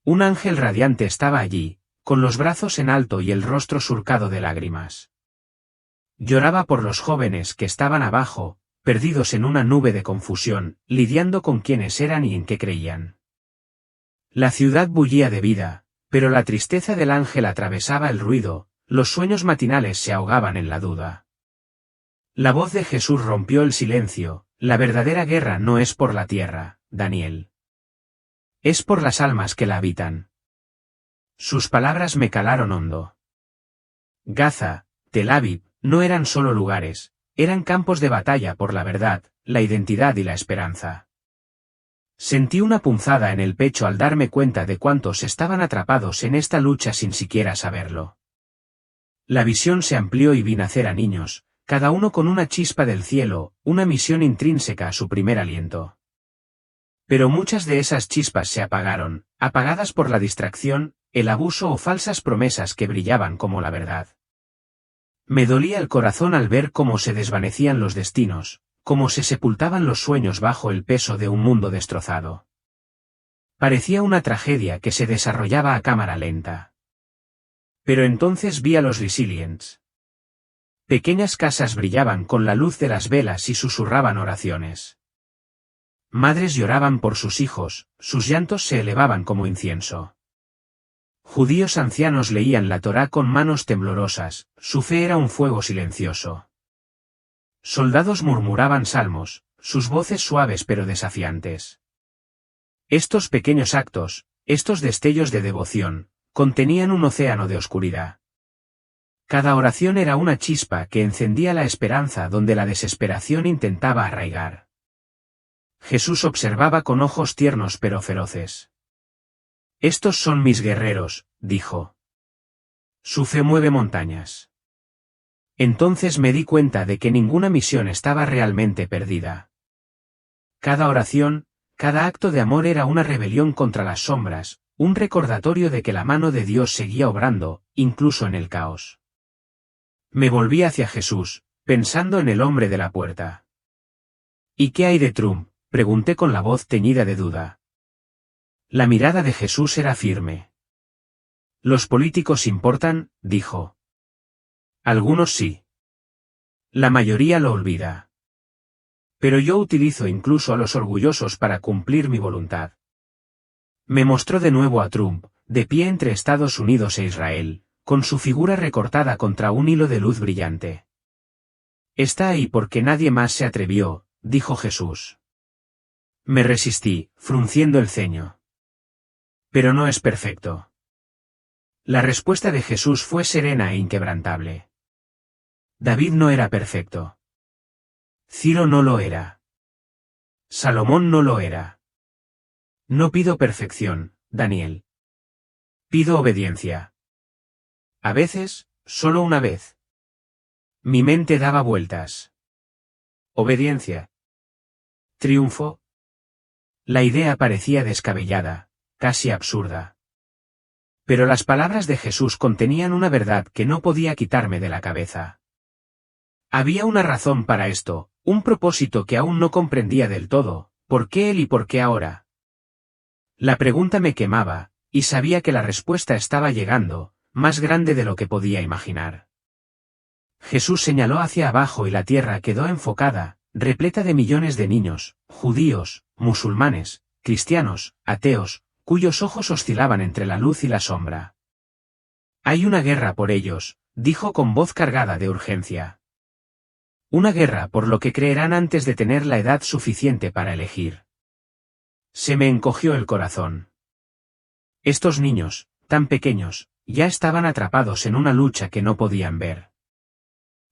Un ángel radiante estaba allí, con los brazos en alto y el rostro surcado de lágrimas. Lloraba por los jóvenes que estaban abajo, perdidos en una nube de confusión, lidiando con quiénes eran y en qué creían. La ciudad bullía de vida, pero la tristeza del ángel atravesaba el ruido, los sueños matinales se ahogaban en la duda. La voz de Jesús rompió el silencio, la verdadera guerra no es por la tierra, Daniel. Es por las almas que la habitan. Sus palabras me calaron hondo. Gaza, Tel Aviv, no eran solo lugares, eran campos de batalla por la verdad, la identidad y la esperanza. Sentí una punzada en el pecho al darme cuenta de cuántos estaban atrapados en esta lucha sin siquiera saberlo. La visión se amplió y vi nacer a niños, cada uno con una chispa del cielo, una misión intrínseca a su primer aliento. Pero muchas de esas chispas se apagaron, apagadas por la distracción, el abuso o falsas promesas que brillaban como la verdad. Me dolía el corazón al ver cómo se desvanecían los destinos, cómo se sepultaban los sueños bajo el peso de un mundo destrozado. Parecía una tragedia que se desarrollaba a cámara lenta. Pero entonces vi a los Resilients. Pequeñas casas brillaban con la luz de las velas y susurraban oraciones. Madres lloraban por sus hijos, sus llantos se elevaban como incienso. Judíos ancianos leían la Torá con manos temblorosas, su fe era un fuego silencioso. Soldados murmuraban salmos, sus voces suaves pero desafiantes. Estos pequeños actos, estos destellos de devoción, contenían un océano de oscuridad. Cada oración era una chispa que encendía la esperanza donde la desesperación intentaba arraigar. Jesús observaba con ojos tiernos pero feroces. Estos son mis guerreros, dijo. Su fe mueve montañas. Entonces me di cuenta de que ninguna misión estaba realmente perdida. Cada oración, cada acto de amor era una rebelión contra las sombras, un recordatorio de que la mano de Dios seguía obrando, incluso en el caos. Me volví hacia Jesús, pensando en el hombre de la puerta. ¿Y qué hay de Trump?, pregunté con la voz teñida de duda. La mirada de Jesús era firme. Los políticos importan, dijo. Algunos sí. La mayoría lo olvida. Pero yo utilizo incluso a los orgullosos para cumplir mi voluntad. Me mostró de nuevo a Trump, de pie entre Estados Unidos e Israel, con su figura recortada contra un hilo de luz brillante. Está ahí porque nadie más se atrevió, dijo Jesús. Me resistí, frunciendo el ceño. Pero no es perfecto. La respuesta de Jesús fue serena e inquebrantable. David no era perfecto. Ciro no lo era. Salomón no lo era. No pido perfección, Daniel. Pido obediencia. A veces, solo una vez. Mi mente daba vueltas. Obediencia. Triunfo. La idea parecía descabellada, casi absurda. Pero las palabras de Jesús contenían una verdad que no podía quitarme de la cabeza. Había una razón para esto, un propósito que aún no comprendía del todo, ¿por qué él y por qué ahora? La pregunta me quemaba, y sabía que la respuesta estaba llegando, más grande de lo que podía imaginar. Jesús señaló hacia abajo y la tierra quedó enfocada, repleta de millones de niños, judíos, musulmanes, cristianos, ateos, cuyos ojos oscilaban entre la luz y la sombra. Hay una guerra por ellos, dijo con voz cargada de urgencia. Una guerra por lo que creerán antes de tener la edad suficiente para elegir. Se me encogió el corazón. Estos niños, tan pequeños, ya estaban atrapados en una lucha que no podían ver.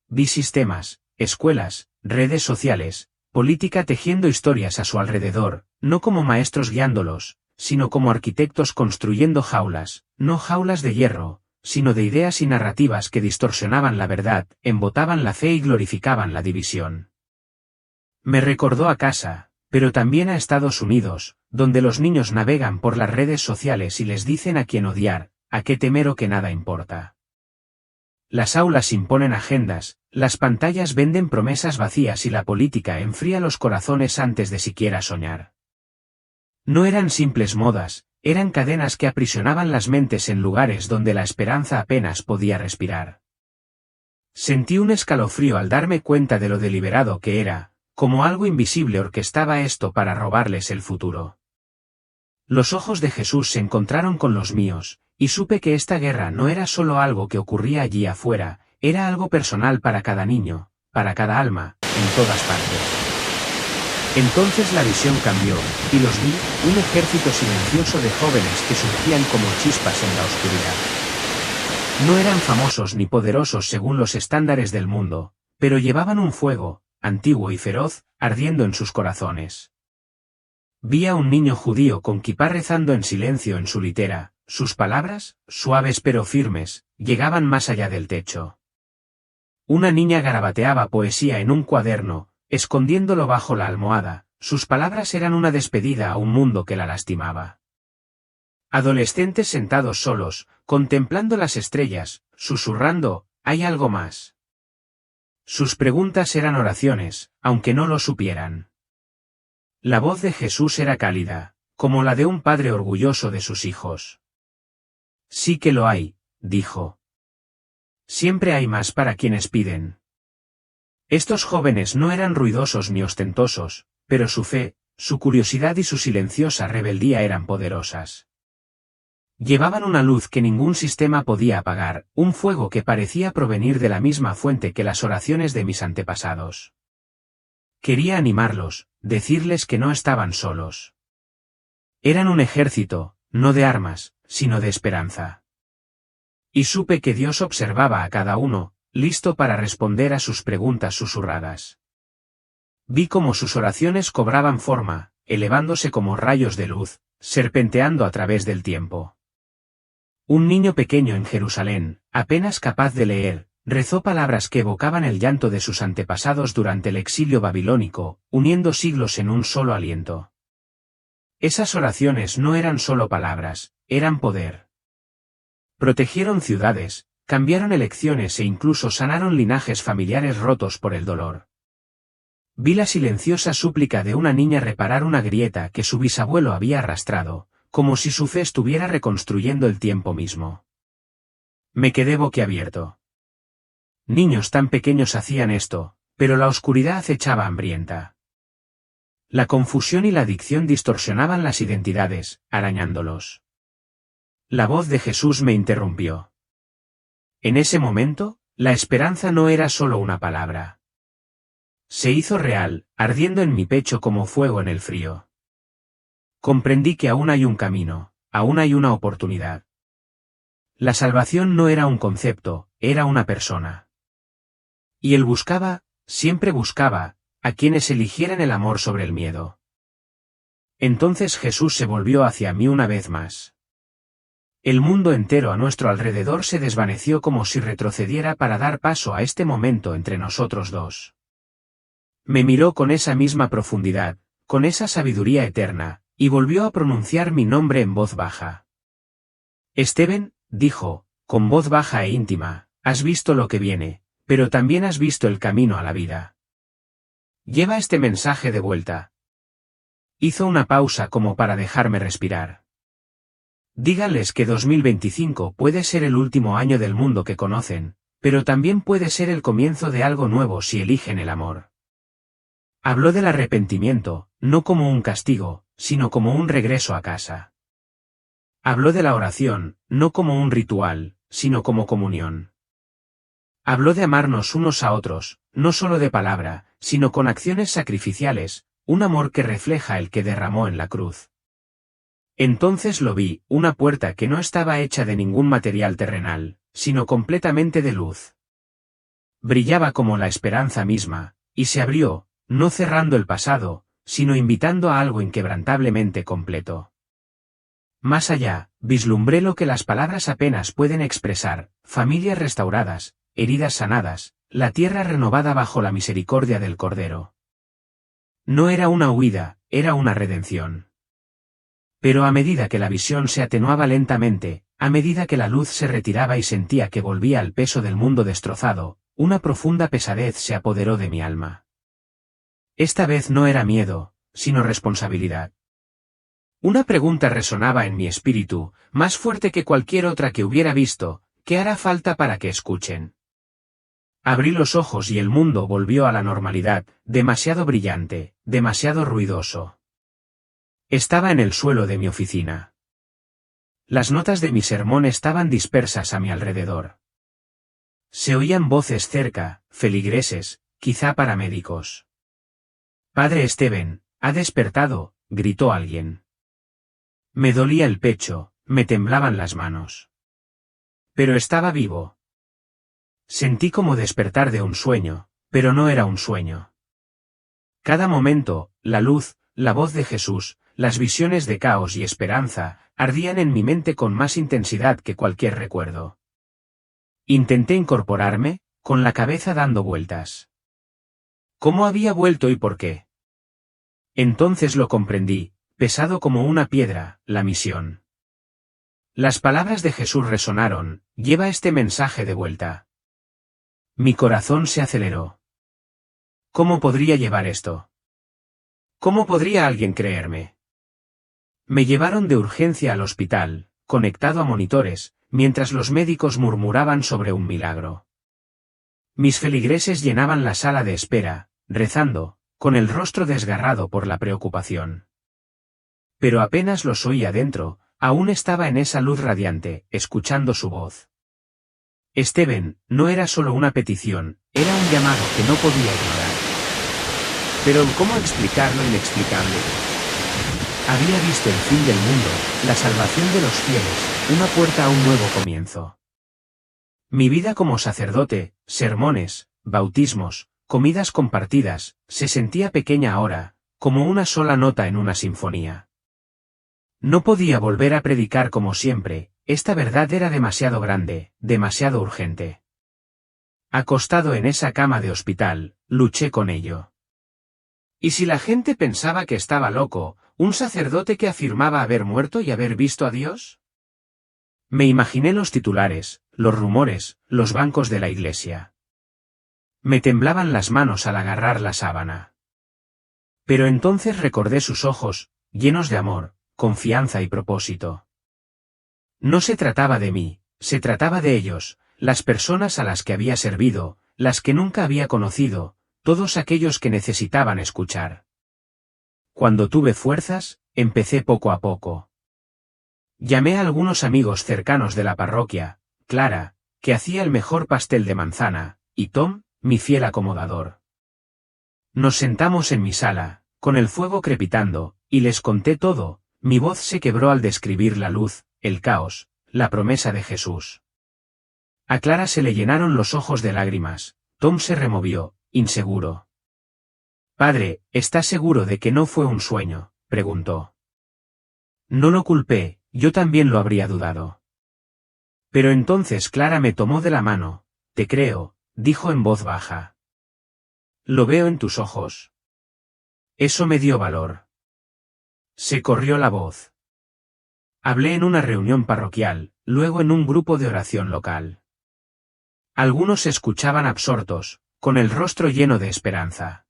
Vi sistemas, escuelas, redes sociales, política tejiendo historias a su alrededor, no como maestros guiándolos, sino como arquitectos construyendo jaulas, no jaulas de hierro, sino de ideas y narrativas que distorsionaban la verdad, embotaban la fe y glorificaban la división. Me recordó a casa, pero también a Estados Unidos, donde los niños navegan por las redes sociales y les dicen a quién odiar, a qué temer o que nada importa. Las aulas imponen agendas, las pantallas venden promesas vacías y la política enfría los corazones antes de siquiera soñar. No eran simples modas, eran cadenas que aprisionaban las mentes en lugares donde la esperanza apenas podía respirar. Sentí un escalofrío al darme cuenta de lo deliberado que era, como algo invisible orquestaba esto para robarles el futuro. Los ojos de Jesús se encontraron con los míos, y supe que esta guerra no era solo algo que ocurría allí afuera, era algo personal para cada niño, para cada alma, en todas partes. Entonces la visión cambió, y los vi, un ejército silencioso de jóvenes que surgían como chispas en la oscuridad. No eran famosos ni poderosos según los estándares del mundo, pero llevaban un fuego, antiguo y feroz, ardiendo en sus corazones. Vi a un niño judío con kipá rezando en silencio en su litera, sus palabras, suaves pero firmes, llegaban más allá del techo. Una niña garabateaba poesía en un cuaderno, escondiéndolo bajo la almohada, sus palabras eran una despedida a un mundo que la lastimaba. Adolescentes sentados solos, contemplando las estrellas, susurrando, «¿Hay algo más?». Sus preguntas eran oraciones, aunque no lo supieran. La voz de Jesús era cálida, como la de un padre orgulloso de sus hijos. «Sí que lo hay», dijo. «Siempre hay más para quienes piden». Estos jóvenes no eran ruidosos ni ostentosos, pero su fe, su curiosidad y su silenciosa rebeldía eran poderosas. Llevaban una luz que ningún sistema podía apagar, un fuego que parecía provenir de la misma fuente que las oraciones de mis antepasados. Quería animarlos, decirles que no estaban solos. Eran un ejército, no de armas, sino de esperanza. Y supe que Dios observaba a cada uno, listo para responder a sus preguntas susurradas. Vi cómo sus oraciones cobraban forma, elevándose como rayos de luz, serpenteando a través del tiempo. Un niño pequeño en Jerusalén, apenas capaz de leer, rezó palabras que evocaban el llanto de sus antepasados durante el exilio babilónico, uniendo siglos en un solo aliento. Esas oraciones no eran solo palabras, eran poder. Protegieron ciudades, cambiaron elecciones e incluso sanaron linajes familiares rotos por el dolor. Vi la silenciosa súplica de una niña reparar una grieta que su bisabuelo había arrastrado, como si su fe estuviera reconstruyendo el tiempo mismo. Me quedé boquiabierto. Niños tan pequeños hacían esto, pero la oscuridad acechaba hambrienta. La confusión y la adicción distorsionaban las identidades, arañándolos. La voz de Jesús me interrumpió. En ese momento, la esperanza no era solo una palabra. Se hizo real, ardiendo en mi pecho como fuego en el frío. Comprendí que aún hay un camino, aún hay una oportunidad. La salvación no era un concepto, era una persona. Y él buscaba, siempre buscaba, a quienes eligieran el amor sobre el miedo. Entonces Jesús se volvió hacia mí una vez más. El mundo entero a nuestro alrededor se desvaneció como si retrocediera para dar paso a este momento entre nosotros dos. Me miró con esa misma profundidad, con esa sabiduría eterna, y volvió a pronunciar mi nombre en voz baja. Steven, dijo, con voz baja e íntima, has visto lo que viene, pero también has visto el camino a la vida. Lleva este mensaje de vuelta. Hizo una pausa como para dejarme respirar. Díganles que 2025 puede ser el último año del mundo que conocen, pero también puede ser el comienzo de algo nuevo si eligen el amor. Habló del arrepentimiento, no como un castigo, sino como un regreso a casa. Habló de la oración, no como un ritual, sino como comunión. Habló de amarnos unos a otros, no solo de palabra, sino con acciones sacrificiales, un amor que refleja el que derramó en la cruz. Entonces lo vi, una puerta que no estaba hecha de ningún material terrenal, sino completamente de luz. Brillaba como la esperanza misma, y se abrió, no cerrando el pasado, sino invitando a algo inquebrantablemente completo. Más allá, vislumbré lo que las palabras apenas pueden expresar: familias restauradas, heridas sanadas, la tierra renovada bajo la misericordia del Cordero. No era una huida, era una redención. Pero a medida que la visión se atenuaba lentamente, a medida que la luz se retiraba y sentía que volvía al peso del mundo destrozado, una profunda pesadez se apoderó de mi alma. Esta vez no era miedo, sino responsabilidad. Una pregunta resonaba en mi espíritu, más fuerte que cualquier otra que hubiera visto: ¿qué hará falta para que escuchen? Abrí los ojos y el mundo volvió a la normalidad, demasiado brillante, demasiado ruidoso. Estaba en el suelo de mi oficina. Las notas de mi sermón estaban dispersas a mi alrededor. Se oían voces cerca, feligreses, quizá paramédicos. «Padre Stephen, ha despertado», gritó alguien. Me dolía el pecho, me temblaban las manos. Pero estaba vivo. Sentí como despertar de un sueño, pero no era un sueño. Cada momento, la luz, la voz de Jesús, las visiones de caos y esperanza, ardían en mi mente con más intensidad que cualquier recuerdo. Intenté incorporarme, con la cabeza dando vueltas. ¿Cómo había vuelto y por qué? Entonces lo comprendí, pesado como una piedra, la misión. Las palabras de Jesús resonaron: lleva este mensaje de vuelta. Mi corazón se aceleró. ¿Cómo podría llevar esto? ¿Cómo podría alguien creerme? Me llevaron de urgencia al hospital, conectado a monitores, mientras los médicos murmuraban sobre un milagro. Mis feligreses llenaban la sala de espera, rezando, con el rostro desgarrado por la preocupación. Pero apenas los oí adentro, aún estaba en esa luz radiante, escuchando su voz. Stephen, no era solo una petición, era un llamado que no podía ignorar. Pero ¿cómo explicar lo inexplicable? Había visto el fin del mundo, la salvación de los fieles, una puerta a un nuevo comienzo. Mi vida como sacerdote, sermones, bautismos, comidas compartidas, se sentía pequeña ahora, como una sola nota en una sinfonía. No podía volver a predicar como siempre, esta verdad era demasiado grande, demasiado urgente. Acostado en esa cama de hospital, luché con ello. ¿Y si la gente pensaba que estaba loco, un sacerdote que afirmaba haber muerto y haber visto a Dios? Me imaginé los titulares, los rumores, los bancos de la iglesia. Me temblaban las manos al agarrar la sábana. Pero entonces recordé sus ojos, llenos de amor, confianza y propósito. No se trataba de mí, se trataba de ellos, las personas a las que había servido, las que nunca había conocido, todos aquellos que necesitaban escuchar. Cuando tuve fuerzas, empecé poco a poco. Llamé a algunos amigos cercanos de la parroquia: Clara, que hacía el mejor pastel de manzana, y Tom, mi fiel acomodador. Nos sentamos en mi sala, con el fuego crepitando, y les conté todo. Mi voz se quebró al describir la luz, el caos, la promesa de Jesús. A Clara se le llenaron los ojos de lágrimas. Tom se removió, inseguro. «Padre, ¿estás seguro de que no fue un sueño?», preguntó. No lo culpé, yo también lo habría dudado. Pero entonces Clara me tomó de la mano. «Te creo», dijo en voz baja. «Lo veo en tus ojos». Eso me dio valor. Se corrió la voz. Hablé en una reunión parroquial, luego en un grupo de oración local. Algunos escuchaban absortos, con el rostro lleno de esperanza.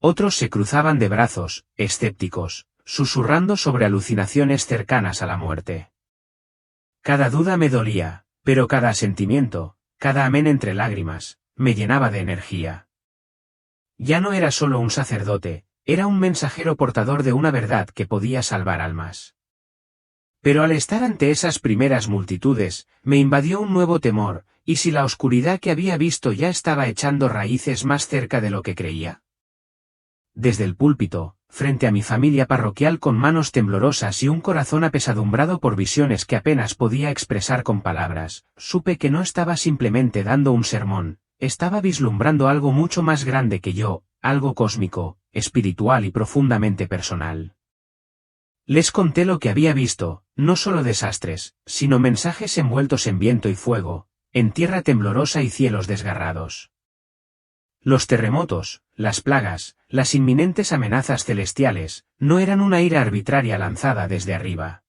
Otros se cruzaban de brazos, escépticos, susurrando sobre alucinaciones cercanas a la muerte. Cada duda me dolía, pero cada sentimiento, cada amén entre lágrimas, me llenaba de energía. Ya no era solo un sacerdote, era un mensajero portador de una verdad que podía salvar almas. Pero al estar ante esas primeras multitudes, me invadió un nuevo temor: ¿y si la oscuridad que había visto ya estaba echando raíces más cerca de lo que creía? Desde el púlpito, frente a mi familia parroquial con manos temblorosas y un corazón apesadumbrado por visiones que apenas podía expresar con palabras, supe que no estaba simplemente dando un sermón, estaba vislumbrando algo mucho más grande que yo, algo cósmico, espiritual y profundamente personal. Les conté lo que había visto, no solo desastres, sino mensajes envueltos en viento y fuego, en tierra temblorosa y cielos desgarrados. Los terremotos, las plagas, las inminentes amenazas celestiales, no eran una ira arbitraria lanzada desde arriba.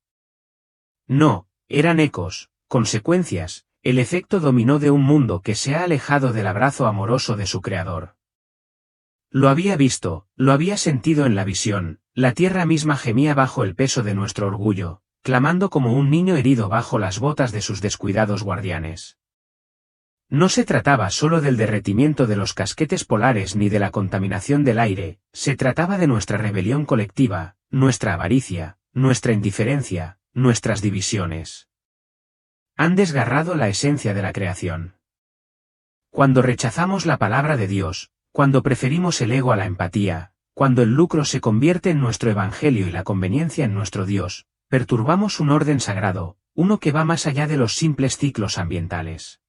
No, eran ecos, consecuencias, el efecto dominó de un mundo que se ha alejado del abrazo amoroso de su creador. Lo había visto, lo había sentido en la visión, la tierra misma gemía bajo el peso de nuestro orgullo, clamando como un niño herido bajo las botas de sus descuidados guardianes. No se trataba solo del derretimiento de los casquetes polares ni de la contaminación del aire, se trataba de nuestra rebelión colectiva, nuestra avaricia, nuestra indiferencia, nuestras divisiones. Han desgarrado la esencia de la creación. Cuando rechazamos la palabra de Dios, cuando preferimos el ego a la empatía, cuando el lucro se convierte en nuestro evangelio y la conveniencia en nuestro Dios, perturbamos un orden sagrado, uno que va más allá de los simples ciclos ambientales.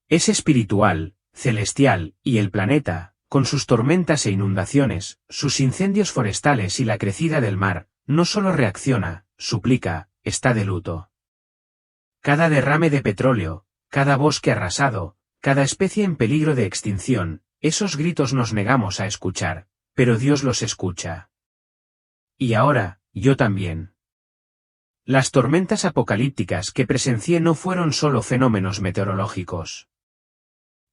Es espiritual, celestial, y el planeta, con sus tormentas e inundaciones, sus incendios forestales y la crecida del mar, no solo reacciona, suplica, está de luto. Cada derrame de petróleo, cada bosque arrasado, cada especie en peligro de extinción, esos gritos nos negamos a escuchar, pero Dios los escucha. Y ahora, yo también. Las tormentas apocalípticas que presencié no fueron solo fenómenos meteorológicos.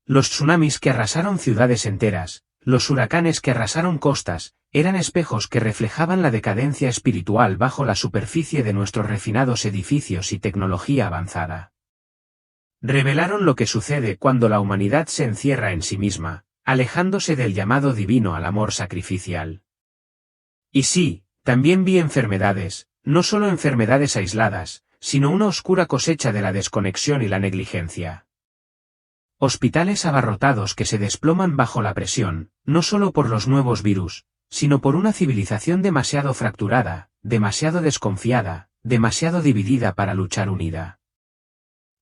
Los tsunamis que arrasaron ciudades enteras, los huracanes que arrasaron costas, eran espejos que reflejaban la decadencia espiritual bajo la superficie de nuestros refinados edificios y tecnología avanzada. Revelaron lo que sucede cuando la humanidad se encierra en sí misma, alejándose del llamado divino al amor sacrificial. Y sí, también vi enfermedades, no solo enfermedades aisladas, sino una oscura cosecha de la desconexión y la negligencia. Hospitales abarrotados que se desploman bajo la presión, no solo por los nuevos virus, sino por una civilización demasiado fracturada, demasiado desconfiada, demasiado dividida para luchar unida.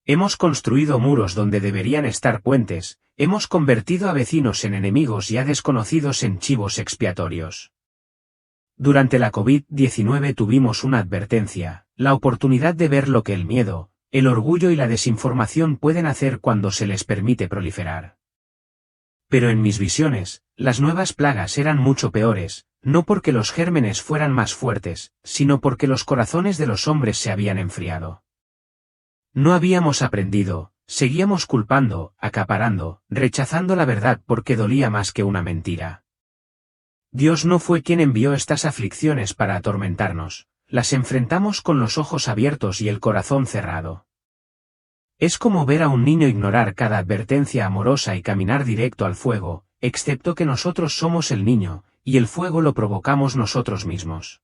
Hemos construido muros donde deberían estar puentes, hemos convertido a vecinos en enemigos y a desconocidos en chivos expiatorios. Durante la COVID-19 tuvimos una advertencia, la oportunidad de ver lo que el miedo, el orgullo y la desinformación pueden hacer cuando se les permite proliferar. Pero en mis visiones, las nuevas plagas eran mucho peores, no porque los gérmenes fueran más fuertes, sino porque los corazones de los hombres se habían enfriado. No habíamos aprendido, seguíamos culpando, acaparando, rechazando la verdad porque dolía más que una mentira. Dios no fue quien envió estas aflicciones para atormentarnos, las enfrentamos con los ojos abiertos y el corazón cerrado. Es como ver a un niño ignorar cada advertencia amorosa y caminar directo al fuego, excepto que nosotros somos el niño, y el fuego lo provocamos nosotros mismos.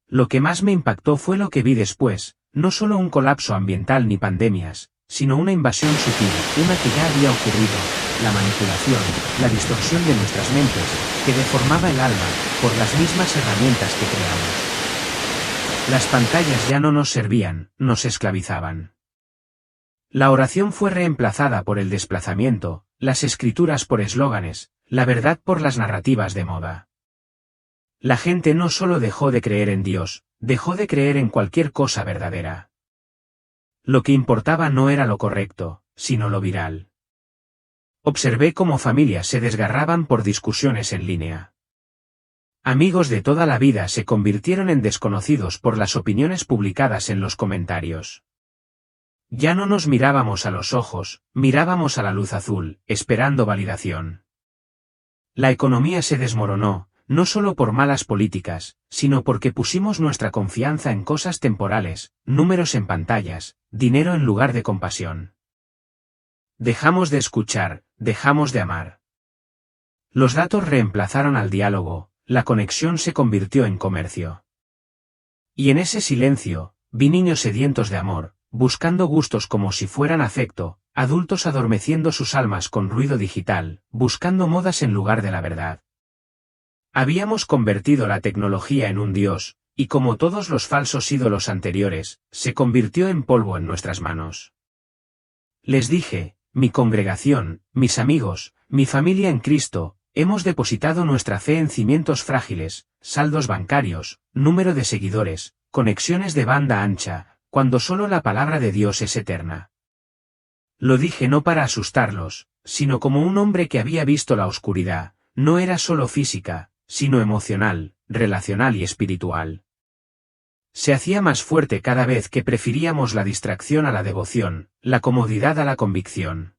Lo que más me impactó fue lo que vi después, no solo un colapso ambiental ni pandemias, sino una invasión sutil, una que ya había ocurrido, la manipulación, la distorsión de nuestras mentes, que deformaba el alma, por las mismas herramientas que creamos. Las pantallas ya no nos servían, nos esclavizaban. La oración fue reemplazada por el desplazamiento, las escrituras por eslóganes, la verdad por las narrativas de moda. La gente no solo dejó de creer en Dios, dejó de creer en cualquier cosa verdadera. Lo que importaba no era lo correcto, sino lo viral. Observé cómo familias se desgarraban por discusiones en línea. Amigos de toda la vida se convirtieron en desconocidos por las opiniones publicadas en los comentarios. Ya no nos mirábamos a los ojos, mirábamos a la luz azul, esperando validación. La economía se desmoronó, no solo por malas políticas, sino porque pusimos nuestra confianza en cosas temporales, números en pantallas, dinero en lugar de compasión. Dejamos de escuchar, dejamos de amar. Los datos reemplazaron al diálogo, la conexión se convirtió en comercio. Y en ese silencio, vi niños sedientos de amor, buscando gustos como si fueran afecto, adultos adormeciendo sus almas con ruido digital, buscando modas en lugar de la verdad. Habíamos convertido la tecnología en un dios, y como todos los falsos ídolos anteriores, se convirtió en polvo en nuestras manos. Les dije, mi congregación, mis amigos, mi familia en Cristo, hemos depositado nuestra fe en cimientos frágiles, saldos bancarios, número de seguidores, conexiones de banda ancha, cuando solo la palabra de Dios es eterna. Lo dije no para asustarlos, sino como un hombre que había visto la oscuridad, no era solo física, sino emocional, relacional y espiritual. Se hacía más fuerte cada vez que preferíamos la distracción a la devoción, la comodidad a la convicción.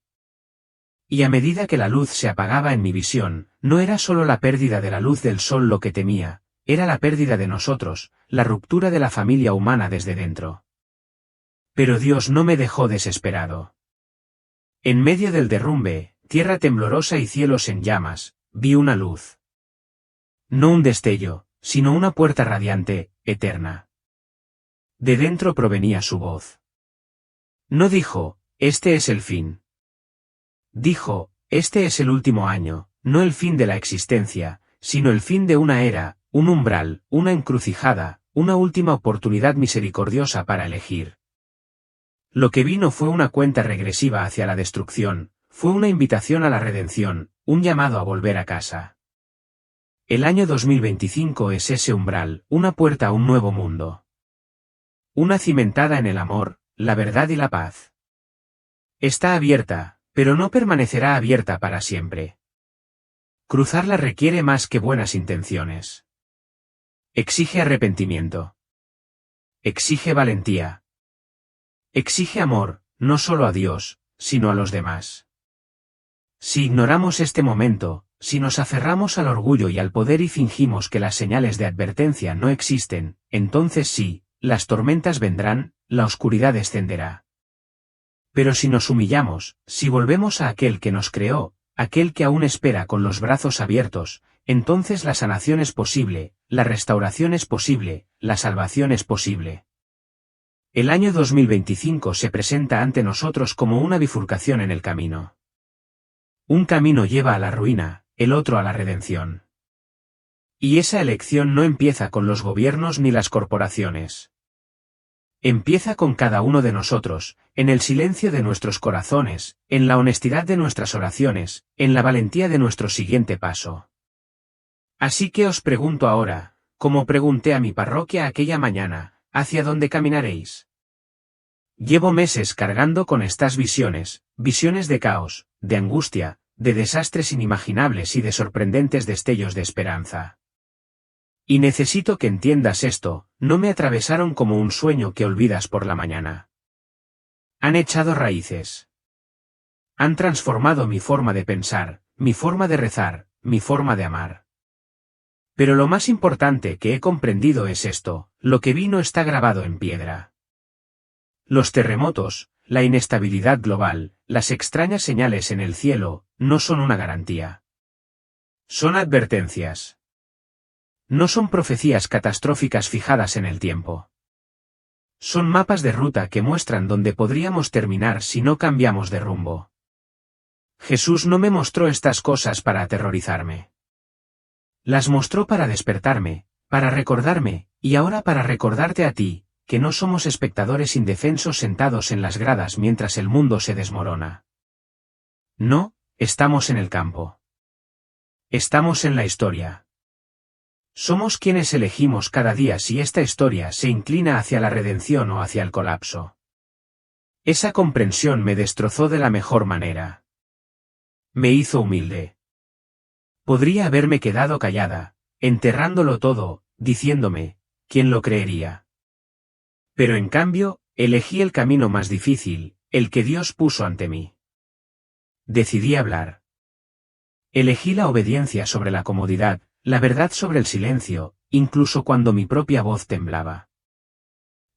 Y a medida que la luz se apagaba en mi visión, no era solo la pérdida de la luz del sol lo que temía, era la pérdida de nosotros, la ruptura de la familia humana desde dentro. Pero Dios no me dejó desesperado. En medio del derrumbe, tierra temblorosa y cielos en llamas, vi una luz. No un destello, sino una puerta radiante, eterna. De dentro provenía su voz. No dijo, este es el fin. Dijo, este es el último año, no el fin de la existencia, sino el fin de una era, un umbral, una encrucijada, una última oportunidad misericordiosa para elegir. Lo que vino fue una cuenta regresiva hacia la destrucción, fue una invitación a la redención, un llamado a volver a casa. El año 2025 es ese umbral, una puerta a un nuevo mundo. Una cimentada en el amor, la verdad y la paz. Está abierta, pero no permanecerá abierta para siempre. Cruzarla requiere más que buenas intenciones. Exige arrepentimiento. Exige valentía. Exige amor, no solo a Dios, sino a los demás. Si ignoramos este momento, si nos aferramos al orgullo y al poder y fingimos que las señales de advertencia no existen, entonces sí, las tormentas vendrán, la oscuridad descenderá. Pero si nos humillamos, si volvemos a aquel que nos creó, aquel que aún espera con los brazos abiertos, entonces la sanación es posible, la restauración es posible, la salvación es posible. El año 2025 se presenta ante nosotros como una bifurcación en el camino. Un camino lleva a la ruina, el otro a la redención. Y esa elección no empieza con los gobiernos ni las corporaciones. Empieza con cada uno de nosotros, en el silencio de nuestros corazones, en la honestidad de nuestras oraciones, en la valentía de nuestro siguiente paso. Así que os pregunto ahora, como pregunté a mi parroquia aquella mañana, ¿hacia dónde caminaréis? Llevo meses cargando con estas visiones, visiones de caos, de angustia, de desastres inimaginables y de sorprendentes destellos de esperanza. Y necesito que entiendas esto, no me atravesaron como un sueño que olvidas por la mañana. Han echado raíces. Han transformado mi forma de pensar, mi forma de rezar, mi forma de amar. Pero lo más importante que he comprendido es esto, lo que vino está grabado en piedra. Los terremotos, la inestabilidad global, las extrañas señales en el cielo, no son una garantía. Son advertencias. No son profecías catastróficas fijadas en el tiempo. Son mapas de ruta que muestran dónde podríamos terminar si no cambiamos de rumbo. Jesús no me mostró estas cosas para aterrorizarme. Las mostró para despertarme, para recordarme, y ahora para recordarte a ti, que no somos espectadores indefensos sentados en las gradas mientras el mundo se desmorona. No, estamos en el campo. Estamos en la historia. Somos quienes elegimos cada día si esta historia se inclina hacia la redención o hacia el colapso. Esa comprensión me destrozó de la mejor manera. Me hizo humilde. Podría haberme quedado callada, enterrándolo todo, diciéndome, ¿quién lo creería? Pero en cambio, elegí el camino más difícil, el que Dios puso ante mí. Decidí hablar. Elegí la obediencia sobre la comodidad, la verdad sobre el silencio, incluso cuando mi propia voz temblaba.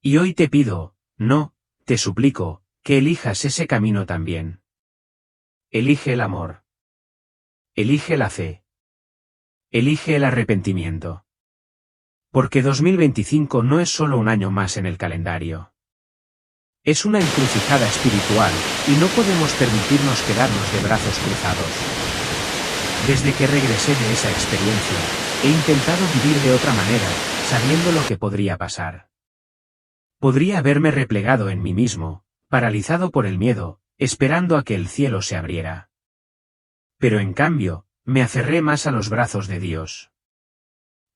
Y hoy te pido, no, te suplico, que elijas ese camino también. Elige el amor. Elige la fe. Elige el arrepentimiento. Porque 2025 no es solo un año más en el calendario. Es una encrucijada espiritual, y no podemos permitirnos quedarnos de brazos cruzados. Desde que regresé de esa experiencia, He intentado vivir de otra manera, sabiendo lo que podría pasar. Podría haberme replegado en mí mismo, paralizado por el miedo, esperando a que el cielo se abriera. Pero en cambio, me aferré más a los brazos de Dios.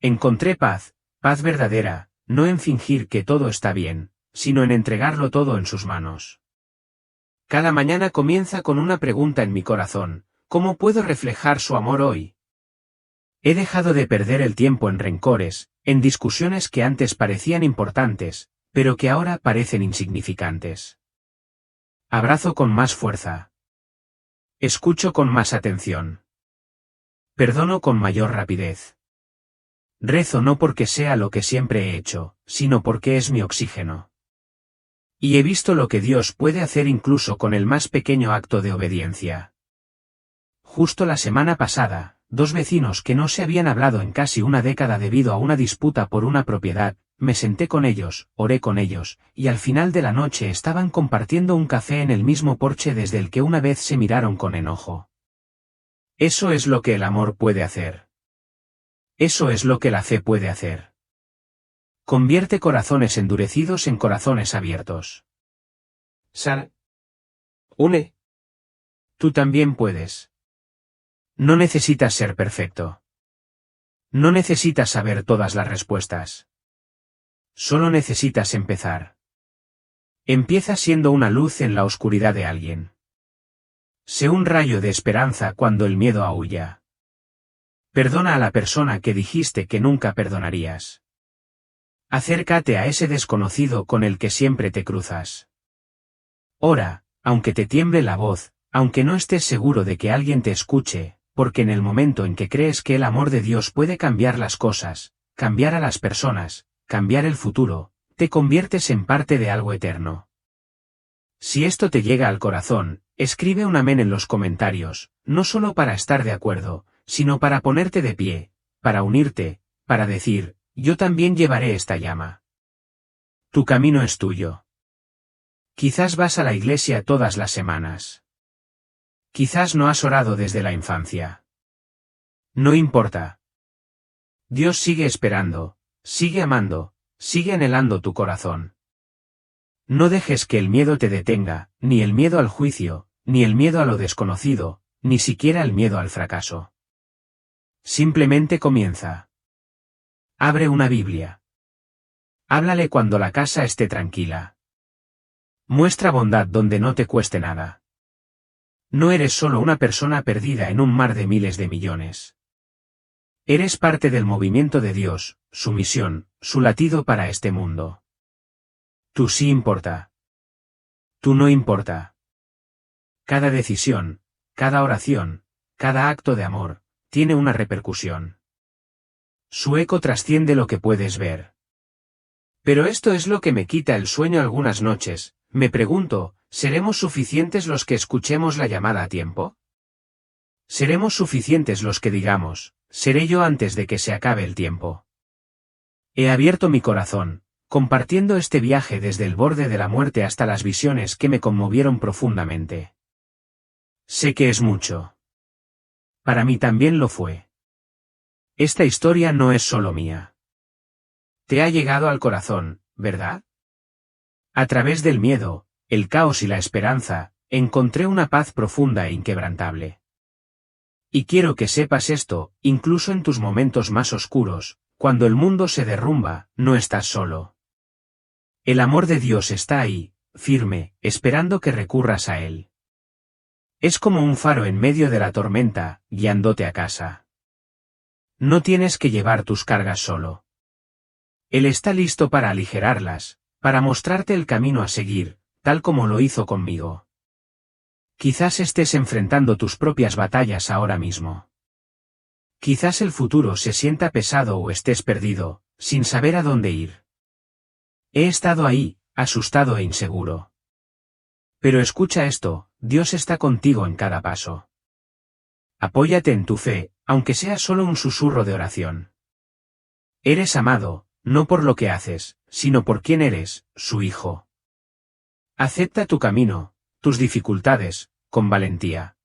Encontré paz, paz verdadera, no en fingir que todo está bien, sino en entregarlo todo en sus manos. Cada mañana comienza con una pregunta en mi corazón: ¿cómo puedo reflejar su amor hoy? He dejado de perder el tiempo en rencores, en discusiones que antes parecían importantes, pero que ahora parecen insignificantes. Abrazo con más fuerza. Escucho con más atención. Perdono con mayor rapidez. Rezo no porque sea lo que siempre he hecho, sino porque es mi oxígeno. Y he visto lo que Dios puede hacer incluso con el más pequeño acto de obediencia. Justo la semana pasada, dos vecinos que no se habían hablado en casi una década debido a una disputa por una propiedad, me senté con ellos, oré con ellos, y al final de la noche estaban compartiendo un café en el mismo porche desde el que una vez se miraron con enojo. Eso es lo que el amor puede hacer. Eso es lo que la fe puede hacer. Convierte corazones endurecidos en corazones abiertos. Sara. Une. Tú también puedes. No necesitas ser perfecto. No necesitas saber todas las respuestas. Solo necesitas empezar. Empieza siendo una luz en la oscuridad de alguien. Sé un rayo de esperanza cuando el miedo aúlla. Perdona a la persona que dijiste que nunca perdonarías. Acércate a ese desconocido con el que siempre te cruzas. Ora, aunque te tiemble la voz, aunque no estés seguro de que alguien te escuche, porque en el momento en que crees que el amor de Dios puede cambiar las cosas, cambiar a las personas, cambiar el futuro, te conviertes en parte de algo eterno. Si esto te llega al corazón, escribe un amén en los comentarios, no solo para estar de acuerdo, sino para ponerte de pie, para unirte, para decir: yo también llevaré esta llama. Tu camino es tuyo. Quizás vas a la iglesia todas las semanas. Quizás no has orado desde la infancia. No importa. Dios sigue esperando, sigue amando, sigue anhelando tu corazón. No dejes que el miedo te detenga, ni el miedo al juicio, ni el miedo a lo desconocido, ni siquiera el miedo al fracaso. Simplemente comienza. Abre una Biblia. Háblale cuando la casa esté tranquila. Muestra bondad donde no te cueste nada. No eres solo una persona perdida en un mar de miles de millones. Eres parte del movimiento de Dios, su misión, su latido para este mundo. Tú sí importa. Tú no importa. Cada decisión, cada oración, cada acto de amor, tiene una repercusión. Su eco trasciende lo que puedes ver. Pero esto es lo que me quita el sueño algunas noches. Me pregunto, ¿seremos suficientes los que escuchemos la llamada a tiempo? ¿Seremos suficientes los que digamos: seré yo antes de que se acabe el tiempo? He abierto mi corazón, compartiendo este viaje desde el borde de la muerte hasta las visiones que me conmovieron profundamente. Sé que es mucho. Para mí también lo fue. Esta historia no es solo mía. Te ha llegado al corazón, ¿verdad? A través del miedo, el caos y la esperanza, encontré una paz profunda e inquebrantable. Y quiero que sepas esto: incluso en tus momentos más oscuros, cuando el mundo se derrumba, no estás solo. El amor de Dios está ahí, firme, esperando que recurras a Él. Es como un faro en medio de la tormenta, guiándote a casa. No tienes que llevar tus cargas solo. Él está listo para aligerarlas, para mostrarte el camino a seguir, tal como lo hizo conmigo. Quizás estés enfrentando tus propias batallas ahora mismo. Quizás el futuro se sienta pesado o estés perdido, sin saber a dónde ir. He estado ahí, asustado e inseguro. Pero escucha esto: Dios está contigo en cada paso. Apóyate en tu fe, aunque sea solo un susurro de oración. Eres amado, no por lo que haces, sino por quién eres, su hijo. Acepta tu camino, tus dificultades, con valentía.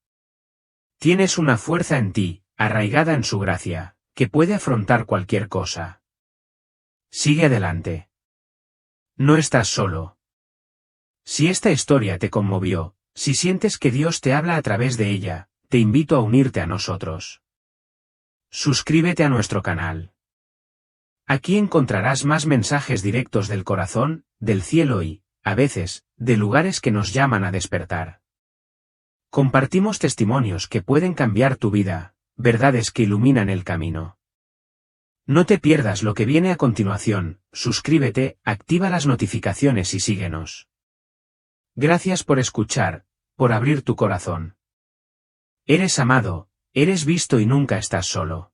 Tienes una fuerza en ti, arraigada en su gracia, que puede afrontar cualquier cosa. Sigue adelante. No estás solo. Si esta historia te conmovió, si sientes que Dios te habla a través de ella, te invito a unirte a nosotros. Suscríbete a nuestro canal. Aquí encontrarás más mensajes directos del corazón, del cielo y, a veces, de lugares que nos llaman a despertar. Compartimos testimonios que pueden cambiar tu vida, verdades que iluminan el camino. No te pierdas lo que viene a continuación, suscríbete, activa las notificaciones y síguenos. Gracias por escuchar, por abrir tu corazón. Eres amado, eres visto y nunca estás solo.